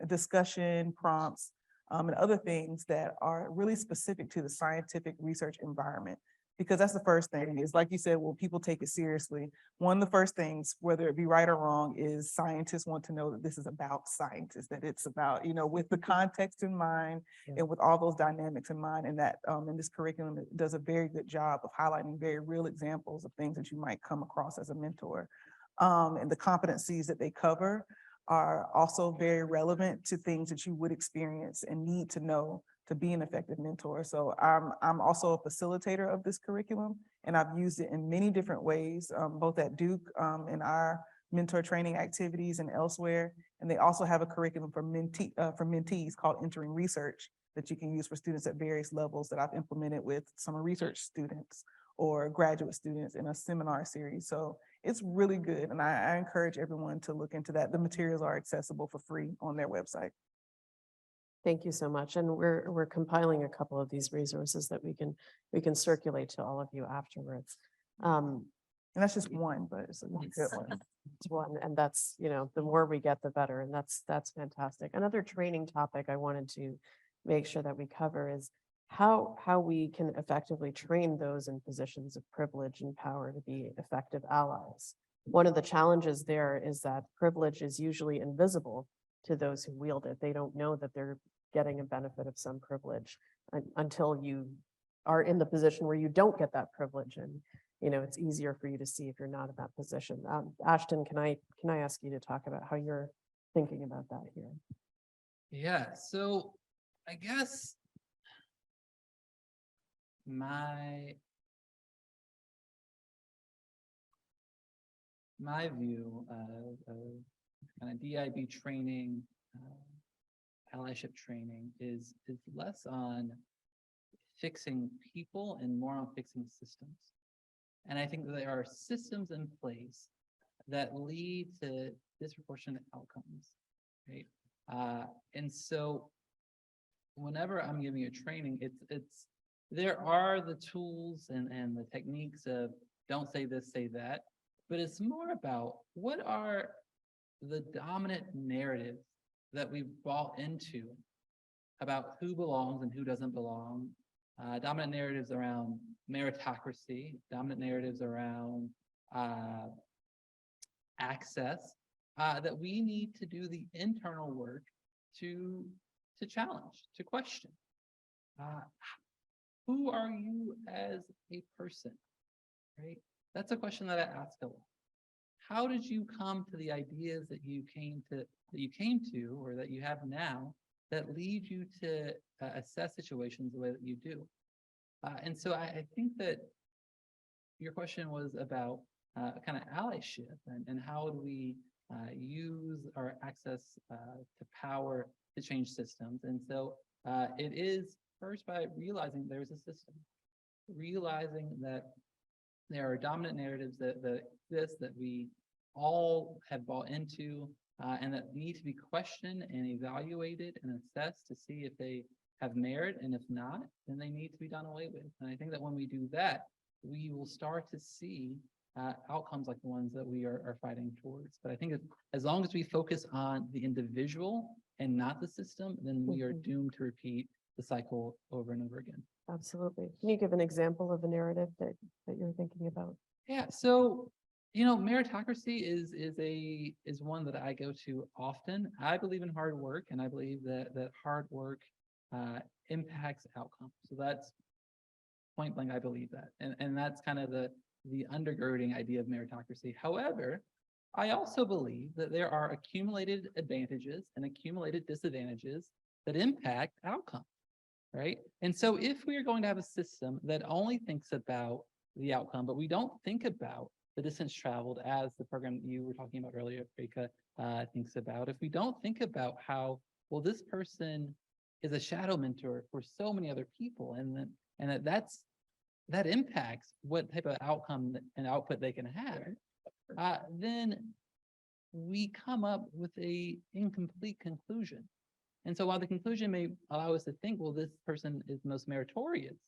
discussion, prompts, and other things that are really specific to the scientific research environment. Because that's the first thing, is like you said, will people take it seriously? One of the first things, whether it be right or wrong, is scientists want to know that this is about scientists, that it's about, with the context in mind and with all those dynamics in mind. And that in this curriculum, it does a very good job of highlighting very real examples of things that you might come across as a mentor. And the competencies that they cover are also very relevant to things that you would experience and need to know to be an effective mentor. So I'm also a facilitator of this curriculum, and I've used it in many different ways, both at Duke in our mentor training activities and elsewhere. And they also have a curriculum for mentees called Entering Research that you can use for students at various levels that I've implemented with summer research students or graduate students in a seminar series. So it's really good. And I encourage everyone to look into that. The materials are accessible for free on their website. Thank you so much. And we're compiling a couple of these resources that we can circulate to all of you afterwards. And that's just one, but it's a good one. It's one, and that's, the more we get, the better. And that's fantastic. Another training topic I wanted to make sure that we cover is how we can effectively train those in positions of privilege and power to be effective allies. One of the challenges there is that privilege is usually invisible to those who wield it. They don't know that they're getting a benefit of some privilege until you are in the position where you don't get that privilege. And, it's easier for you to see if you're not in that position. Ashton, can I ask you to talk about how you're thinking about that here? Yeah, so I guess my view of kind of DEIB training, allyship training is less on fixing people and more on fixing systems. And I think that there are systems in place that lead to disproportionate outcomes, right? And so whenever I'm giving a training, there are the tools and the techniques of don't say this, say that, but it's more about what are the dominant narratives that we've bought into about who belongs and who doesn't belong. Dominant narratives around meritocracy, dominant narratives around access, that we need to do the internal work to challenge, to question. Who are you as a person, right? That's a question that I ask a lot. How did you come to the ideas that you came to, or that you have now, that lead you to assess situations the way that you do? And so I think that your question was about kind of allyship and how do we use our access to power to change systems. And so it is first by realizing there's a system, realizing that there are dominant narratives that exist that we all have bought into, and that need to be questioned and evaluated and assessed to see if they have merit, and if not, then they need to be done away with. And I think that when we do that, we will start to see outcomes like the ones that we are fighting towards. But I think as long as we focus on the individual and not the system, then we are doomed to repeat the cycle over and over again. Absolutely. Can you give an example of a narrative that you're thinking about? Yeah, so meritocracy is one that I go to often. I believe in hard work, and I believe that hard work impacts outcomes. So that's point blank, I believe that. And that's kind of the undergirding idea of meritocracy. However, I also believe that there are accumulated advantages and accumulated disadvantages that impact outcomes, right? And so if we are going to have a system that only thinks about the outcome, but we don't think about the distance traveled, as the program you were talking about earlier, Raeka, thinks about, if we don't think about how, well, this person is a shadow mentor for so many other people, and that impacts what type of outcome and output they can have, then we come up with a incomplete conclusion. And so while the conclusion may allow us to think, well, this person is most meritorious,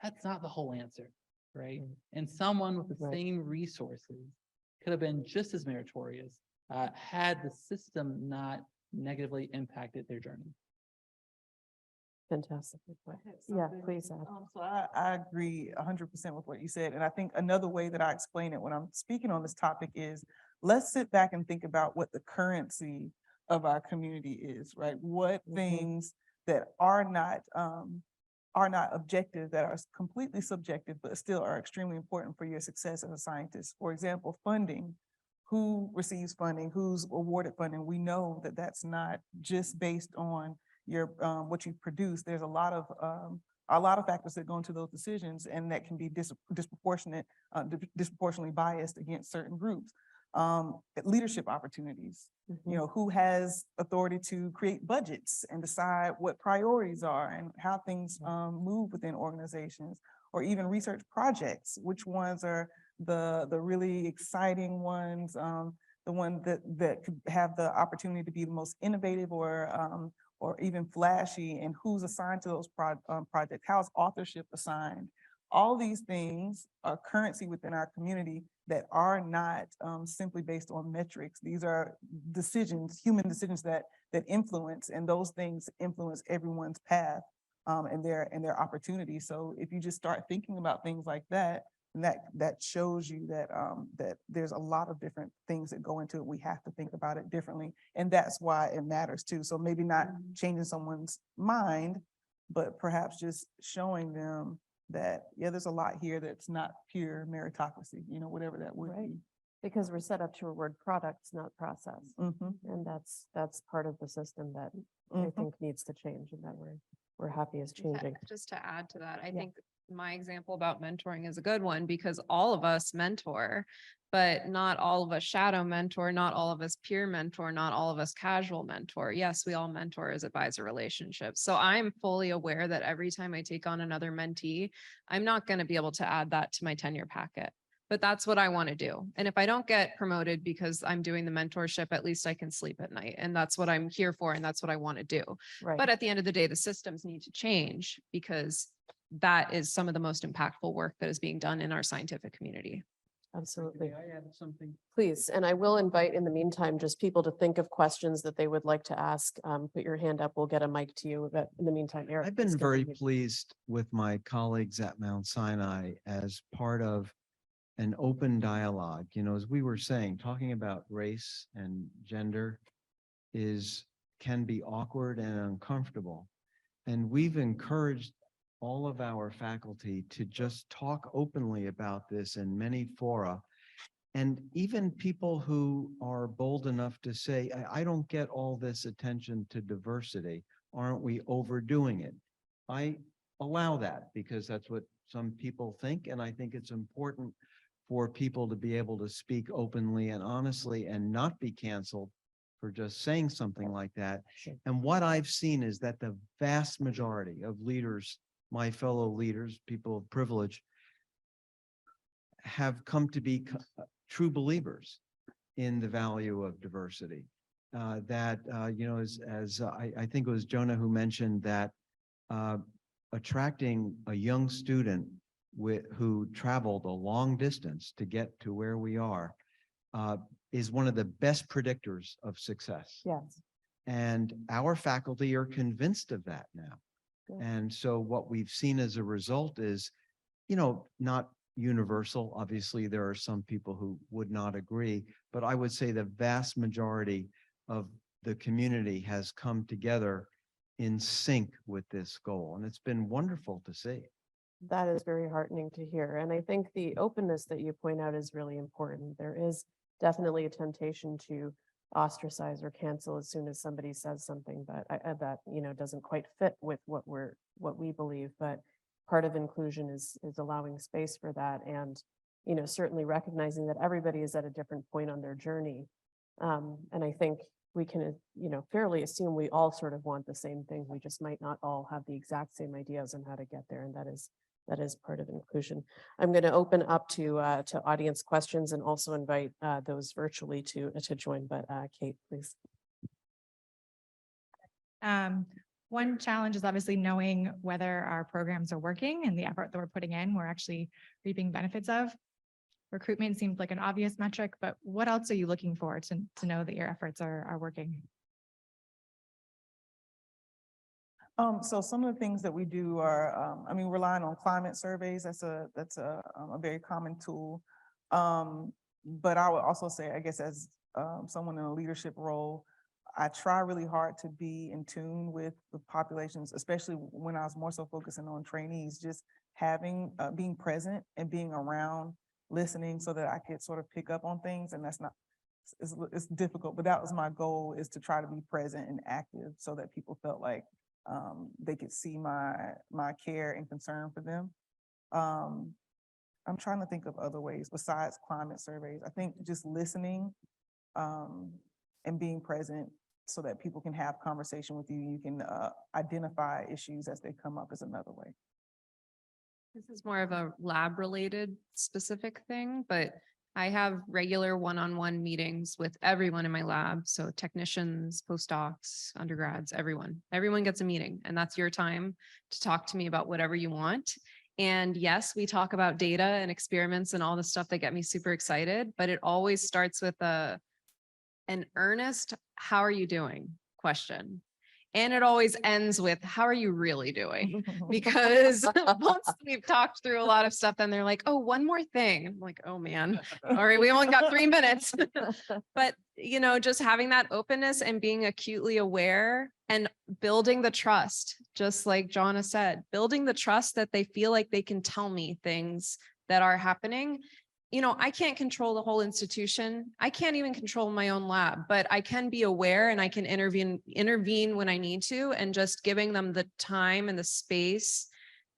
that's not the whole answer, right? And someone with the same resources could have been just as meritorious had the system not negatively impacted their journey. Fantastic. Yeah, please add. So I agree 100% with what you said. And I think another way that I explain it when I'm speaking on this topic is, let's sit back and think about what the currency of our community is, right? What things that are not objective, that are completely subjective, but still are extremely important for your success as a scientist. For example, funding. Who receives funding? Who's awarded funding? We know that that's not just based on your what you produce. There's a lot of factors that go into those decisions, and that can be disproportionately biased against certain groups. Leadership opportunities. Who has authority to create budgets and decide what priorities are and how things move within organizations, or even research projects. Which ones are the really exciting ones, the one that could have the opportunity to be the most innovative or even flashy, and who's assigned to those projects? How's authorship assigned? All these things are currency within our community that are not simply based on metrics. These are decisions, human decisions that influence, and those things influence everyone's path and their opportunities. So if you just start thinking about things like that, And that shows you that, that there's a lot of different things that go into it. We have to think about it differently. And that's why it matters too. So maybe not changing someone's mind, but perhaps just showing them that, yeah, there's a lot here that's not pure meritocracy, you know, whatever that would Right. be. Because we're set up to reward products, not process. Mhm, And that's part of the system that I mhm. think needs to change and that we're happy is changing. Just to add to that, I Yeah. think my example about mentoring is a good one because all of us mentor, but not all of us shadow mentor, not all of us peer mentor, not all of us casual mentor. Yes, we all mentor as advisor relationships. So I'm fully aware that every time I take on another mentee, I'm not going to be able to add that to my tenure packet. But that's what I want to do. And if I don't get promoted because I'm doing the mentorship, at least I can sleep at night. And that's what I'm here for. And that's what I want to do. Right. But at the end of the day, the systems need to change because that is some of the most impactful work that is being done in our scientific community. Absolutely. May I add something? Please. And I will invite in the meantime, just people to think of questions that they would like to ask. Put your hand up. We'll get a mic to you. But in the meantime, Eric. I've please been very continue. pleased with my colleagues at Mount Sinai as part of an open dialogue. You know, as we were saying, talking about race and gender can be awkward and uncomfortable. And we've encouraged all of our faculty to just talk openly about this in many fora. And even people who are bold enough to say, I don't get all this attention to diversity. Aren't we overdoing it? I allow that because that's what some people think. And I think it's important for people to be able to speak openly and honestly and not be canceled for just saying something like that. Sure. And what I've seen is that the vast majority of leaders, my fellow leaders, people of privilege, have come to be true believers in the value of diversity. You know, as I think it was Johnna who mentioned that attracting a young student who traveled a long distance to get to where we are is one of the best predictors of success. Yes. And our faculty are convinced of that now. Good. And so what we've seen as a result is, you know, not universal. Obviously, there are some people who would not agree, but I would say the vast majority of the community has come together in sync with this goal. And it's been wonderful to see. That is very heartening to hear. And I think the openness that you point out is really important. There is definitely a temptation to ostracize or cancel as soon as somebody says something, but that, you know, doesn't quite fit with what we believe. But part of inclusion is allowing space for that. And, you know, certainly recognizing that everybody is at a different point on their journey. And I think we can, you know, fairly assume we all sort of want the same thing. We just might not all have the exact same ideas on how to get there. And that is part of inclusion. I'm going to open up to audience questions and also invite those virtually to join. But Kate, please. One challenge is obviously knowing whether our programs are working and the effort that we're putting in, we're actually reaping benefits of. Recruitment seems like an obvious metric, but what else are you looking for to know that your efforts are working? So some of the things that we do are, relying on climate surveys. That's a very common tool. But I would also say, I guess, as someone in a leadership role, I try really hard to be in tune with the populations, especially when I was more so focusing on trainees, just having, being present and being around, listening so that I could sort of pick up on things. And that's not, it's difficult, but that was my goal, is to try to be present and active so that people felt like they could see my care and concern for them. I'm trying to think of other ways besides climate surveys. I think just listening and being present so that people can have conversation with you. You can identify issues as they come up is another way. This is more of a lab related specific thing, but I have regular one-on-one meetings with everyone in my lab. So technicians, postdocs, undergrads, everyone gets a meeting, and that's your time to talk to me about whatever you want. And yes, we talk about data and experiments and all the stuff that get me super excited, but it always starts with an earnest, how are you doing question. And it always ends with, how are you really doing? Because once we've talked through a lot of stuff, then they're like, oh, one more thing. I'm like, oh man, all right, we only got 3 minutes. But, you know, just having that openness and being acutely aware and building the trust, just like Johnna said, building the trust that they feel like they can tell me things that are happening. You know, I can't control the whole institution. I can't even control my own lab, but I can be aware and I can intervene when I need to, and just giving them the time and the space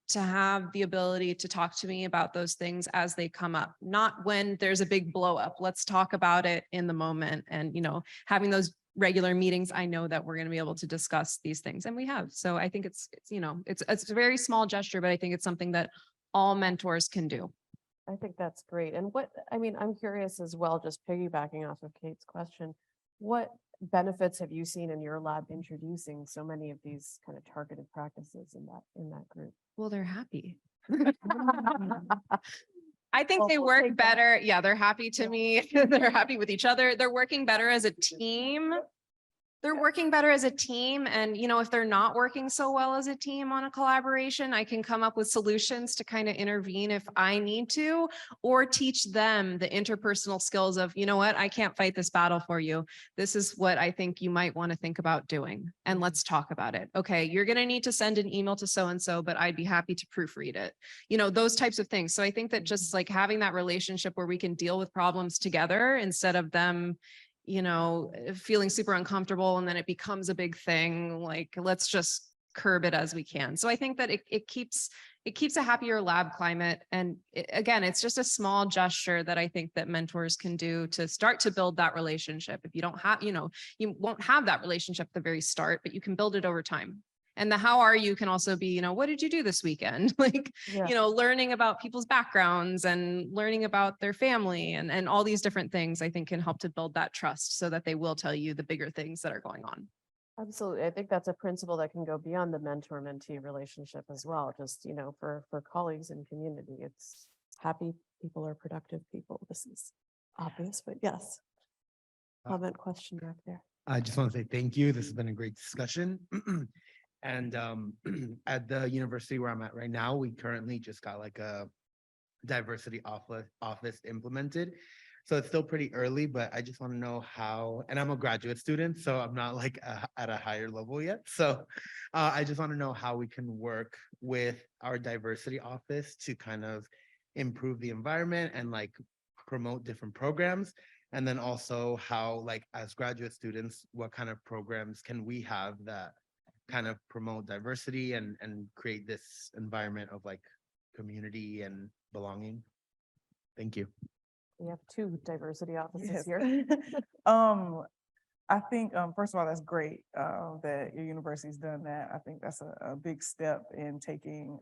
to have the ability to talk to me about those things as they come up, not when there's a big blow up. Let's talk about it in the moment. And, you know, having those regular meetings, I know that we're going to be able to discuss these things, and we have. So I think it's you know, it's a very small gesture, but I think it's something that all mentors can do. I think that's great. And I mean, I'm curious as well, just piggybacking off of Kate's question, what benefits have you seen in your lab introducing so many of these kind of targeted practices in that group? Well, they're happy. I think Well, they we'll work take that. better. Yeah, they're happy to me. They're happy with each other. They're working better as a team. They're working better as a team. And, you know, if they're not working so well as a team on a collaboration, I can come up with solutions to kind of intervene if I need to, or teach them the interpersonal skills of, you know what, I can't fight this battle for you. This is what I think you might want to think about doing. And let's talk about it. Okay, you're going to need to send an email to so-and-so, but I'd be happy to proofread it. You know, those types of things. So I think that just like having that relationship where we can deal with problems together instead of them, you know, feeling super uncomfortable and then it becomes a big thing. Like, let's just curb it as we can. So I think that it keeps a happier lab climate. And again, it's just a small gesture that I think that mentors can do to start to build that relationship. If you don't have, you know, you won't have that relationship at the very start, but you can build it over time. And the how are you can also be, you know, what did you do this weekend? Like, Yeah. you know, learning about people's backgrounds and learning about their family and all these different things, I think can help to build that trust so that they will tell you the bigger things that are going on. Absolutely. I think that's a principle that can go beyond the mentor-mentee relationship as well. Just, you know, for colleagues and community, it's happy people are productive people. This is obvious, but yes. Comment, question back there. I just want to say thank you. This has been a great discussion. And at the university where I'm at right now, we currently just got like a diversity office implemented. So it's still pretty early, but I just want to know how, and I'm a graduate student, so I'm not like at a higher level yet. So I just want to know how we can work with our diversity office to kind of improve the environment and like promote different programs. And then also how, like, as graduate students, what kind of programs can we have that kind of promote diversity and create this environment of like community and belonging? Thank you. We have 2 diversity offices Yes. here. I think, first of all, that's great that your university's done that. I think that's a big step in taking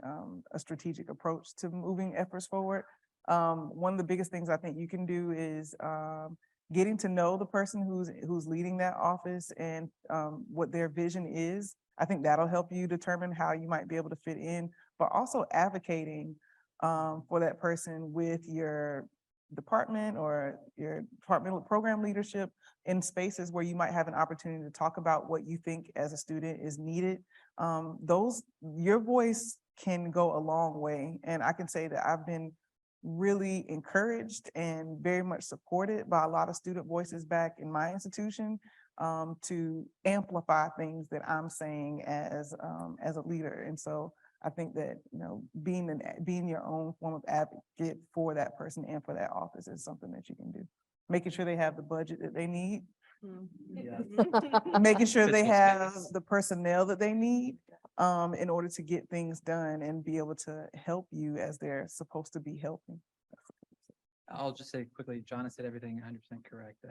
a strategic approach to moving efforts forward. One of the biggest things I think you can do is getting to know the person who's leading that office and what their vision is. I think that'll help you determine how you might be able to fit in, but also advocating for that person with your department or your departmental program leadership in spaces where you might have an opportunity to talk about what you think as a student is needed. Your voice can go a long way. And I can say that I've been really encouraged and very much supported by a lot of student voices back in my institution to amplify things that I'm saying as a leader. And so I think that, you know, being your own form of advocate for that person and for that office is something that you can do. Making sure they have the budget that they need, making sure they Physical have space. the personnel that they need in order to get things done and be able to help you as they're supposed to be helping. I'll just say quickly, Johnna said everything 100% correct.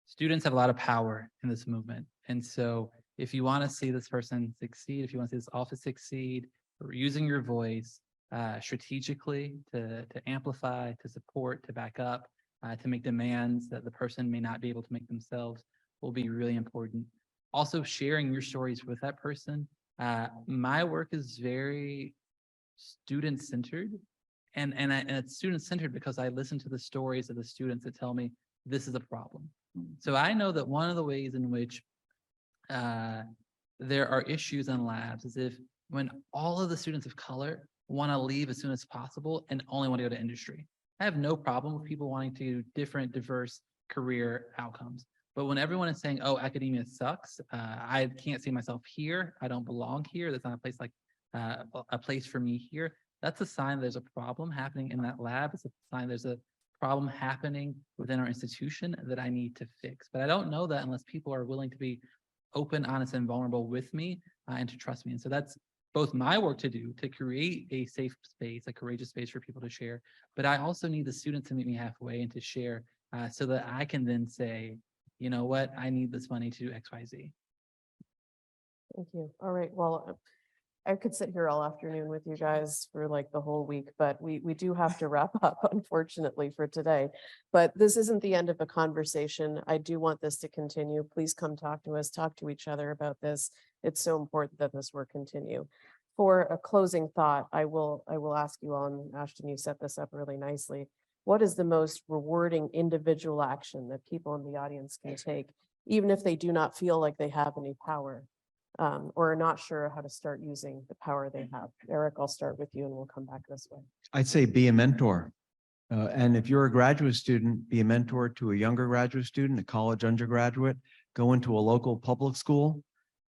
Students have a lot of power in this movement. And so if you want to see this person succeed, if you want to see this office succeed, using your voice strategically to amplify, to support, to back up, to make demands that the person may not be able to make themselves will be really important. Also sharing your stories with that person. My work is very student-centered. And it's student-centered because I listen to the stories of the students that tell me this is a problem. So I know that one of the ways in which there are issues in labs as if when all of the students of color want to leave as soon as possible and only want to go to industry. I have no problem with people wanting to do different, diverse career outcomes. But when everyone is saying, oh, academia sucks, I can't see myself here, I don't belong here, that's not a place like a place for me here, that's a sign there's a problem happening in that lab. It's a sign there's a problem happening within our institution that I need to fix. But I don't know that unless people are willing to be open, honest, and vulnerable with me and to trust me. And so that's both my work to do to create a safe space, a courageous space for people to share. But I also need the students to meet me halfway and to share so that I can then say, you know what, I need this money to do X, Y, Z. Thank you. All right, well, I could sit here all afternoon with you guys for like the whole week, but we do have to wrap up, unfortunately, for today. But this isn't the end of a conversation. I do want this to continue. Please come talk to us, talk to each other about this. It's so important that this work continue. For a closing thought, I will ask you all, and Ashton, you set this up really nicely. What is the most rewarding individual action that people in the audience can take, even if they do not feel like they have any power? Or are not sure how to start using the power they have. Eric, I'll start with you and we'll come back this way. I'd say be a mentor. And if you're a graduate student, be a mentor to a younger graduate student, a college undergraduate, go into a local public school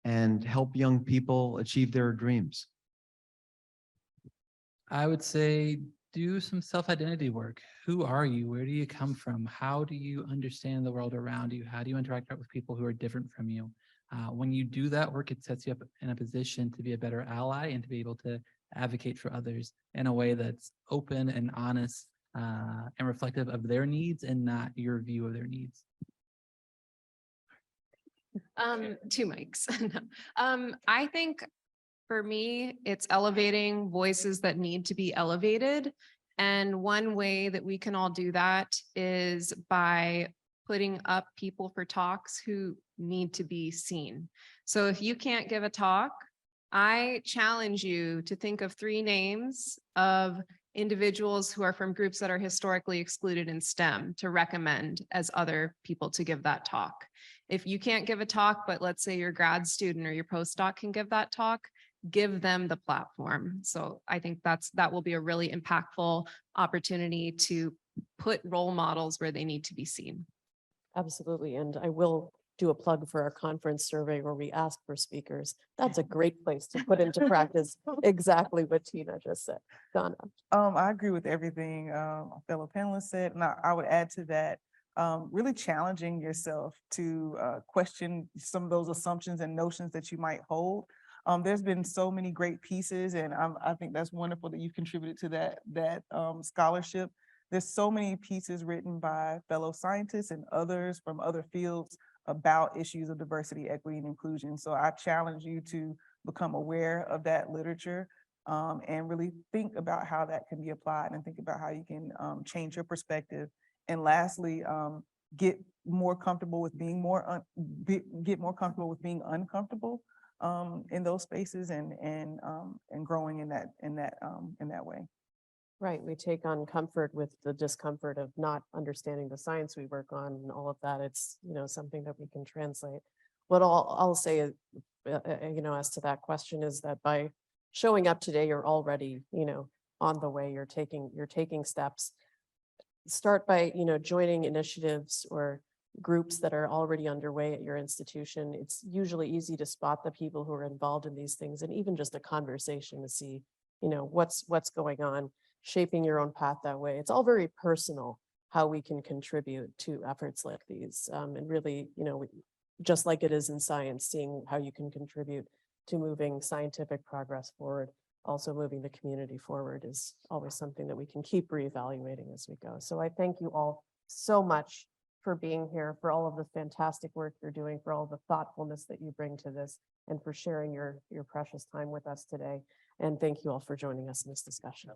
and help young people achieve their dreams. I would say do some self-identity work. Who are you? Where do you come from? How do you understand the world around you? How do you interact with people who are different from you? When you do that work, it sets you up in a position to be a better ally and to be able to advocate for others in a way that's open and honest and reflective of their needs and not your view of their needs. Two mics. No. I think for me, it's elevating voices that need to be elevated. And one way that we can all do that is by putting up people for talks who need to be seen. So if you can't give a talk, I challenge you to think of 3 names of individuals who are from groups that are historically excluded in STEM to recommend as other people to give that talk. If you can't give a talk, but let's say your grad student or your postdoc can give that talk, give them the platform. So I think that will be a really impactful opportunity to put role models where they need to be seen. Absolutely. And I will do a plug for our conference survey where we ask for speakers. That's a great place to put into practice exactly what Tina just said. Johnna. I agree with everything a fellow panelist said, and I would add to that, really challenging yourself to question some of those assumptions and notions that you might hold. There's been so many great pieces, and I think that's wonderful that you've contributed to that scholarship. There's so many pieces written by fellow scientists and others from other fields about issues of diversity, equity, and inclusion. So I challenge you to become aware of that literature and really think about how that can be applied and think about how you can change your perspective. And lastly, get more comfortable with being comfortable with being uncomfortable in those spaces and growing in that way. Right. We take on comfort with the discomfort of not understanding the science we work on and all of that. It's, something that we can translate. What I'll say, as to that question is that by showing up today, you're already, on the way. You're taking steps. Start by, joining initiatives or groups that are already underway at your institution. It's usually easy to spot the people who are involved in these things, and even just a conversation to see, what's going on, shaping your own path that way. It's all very personal how we can contribute to efforts like these. And really, just like it is in science, seeing how you can contribute to moving scientific progress forward, also moving the community forward is always something that we can keep reevaluating as we go. So I thank you all so much for being here, for all of the fantastic work you're doing, for all the thoughtfulness that you bring to this, and for sharing your precious time with us today. And thank you all for joining us in this discussion.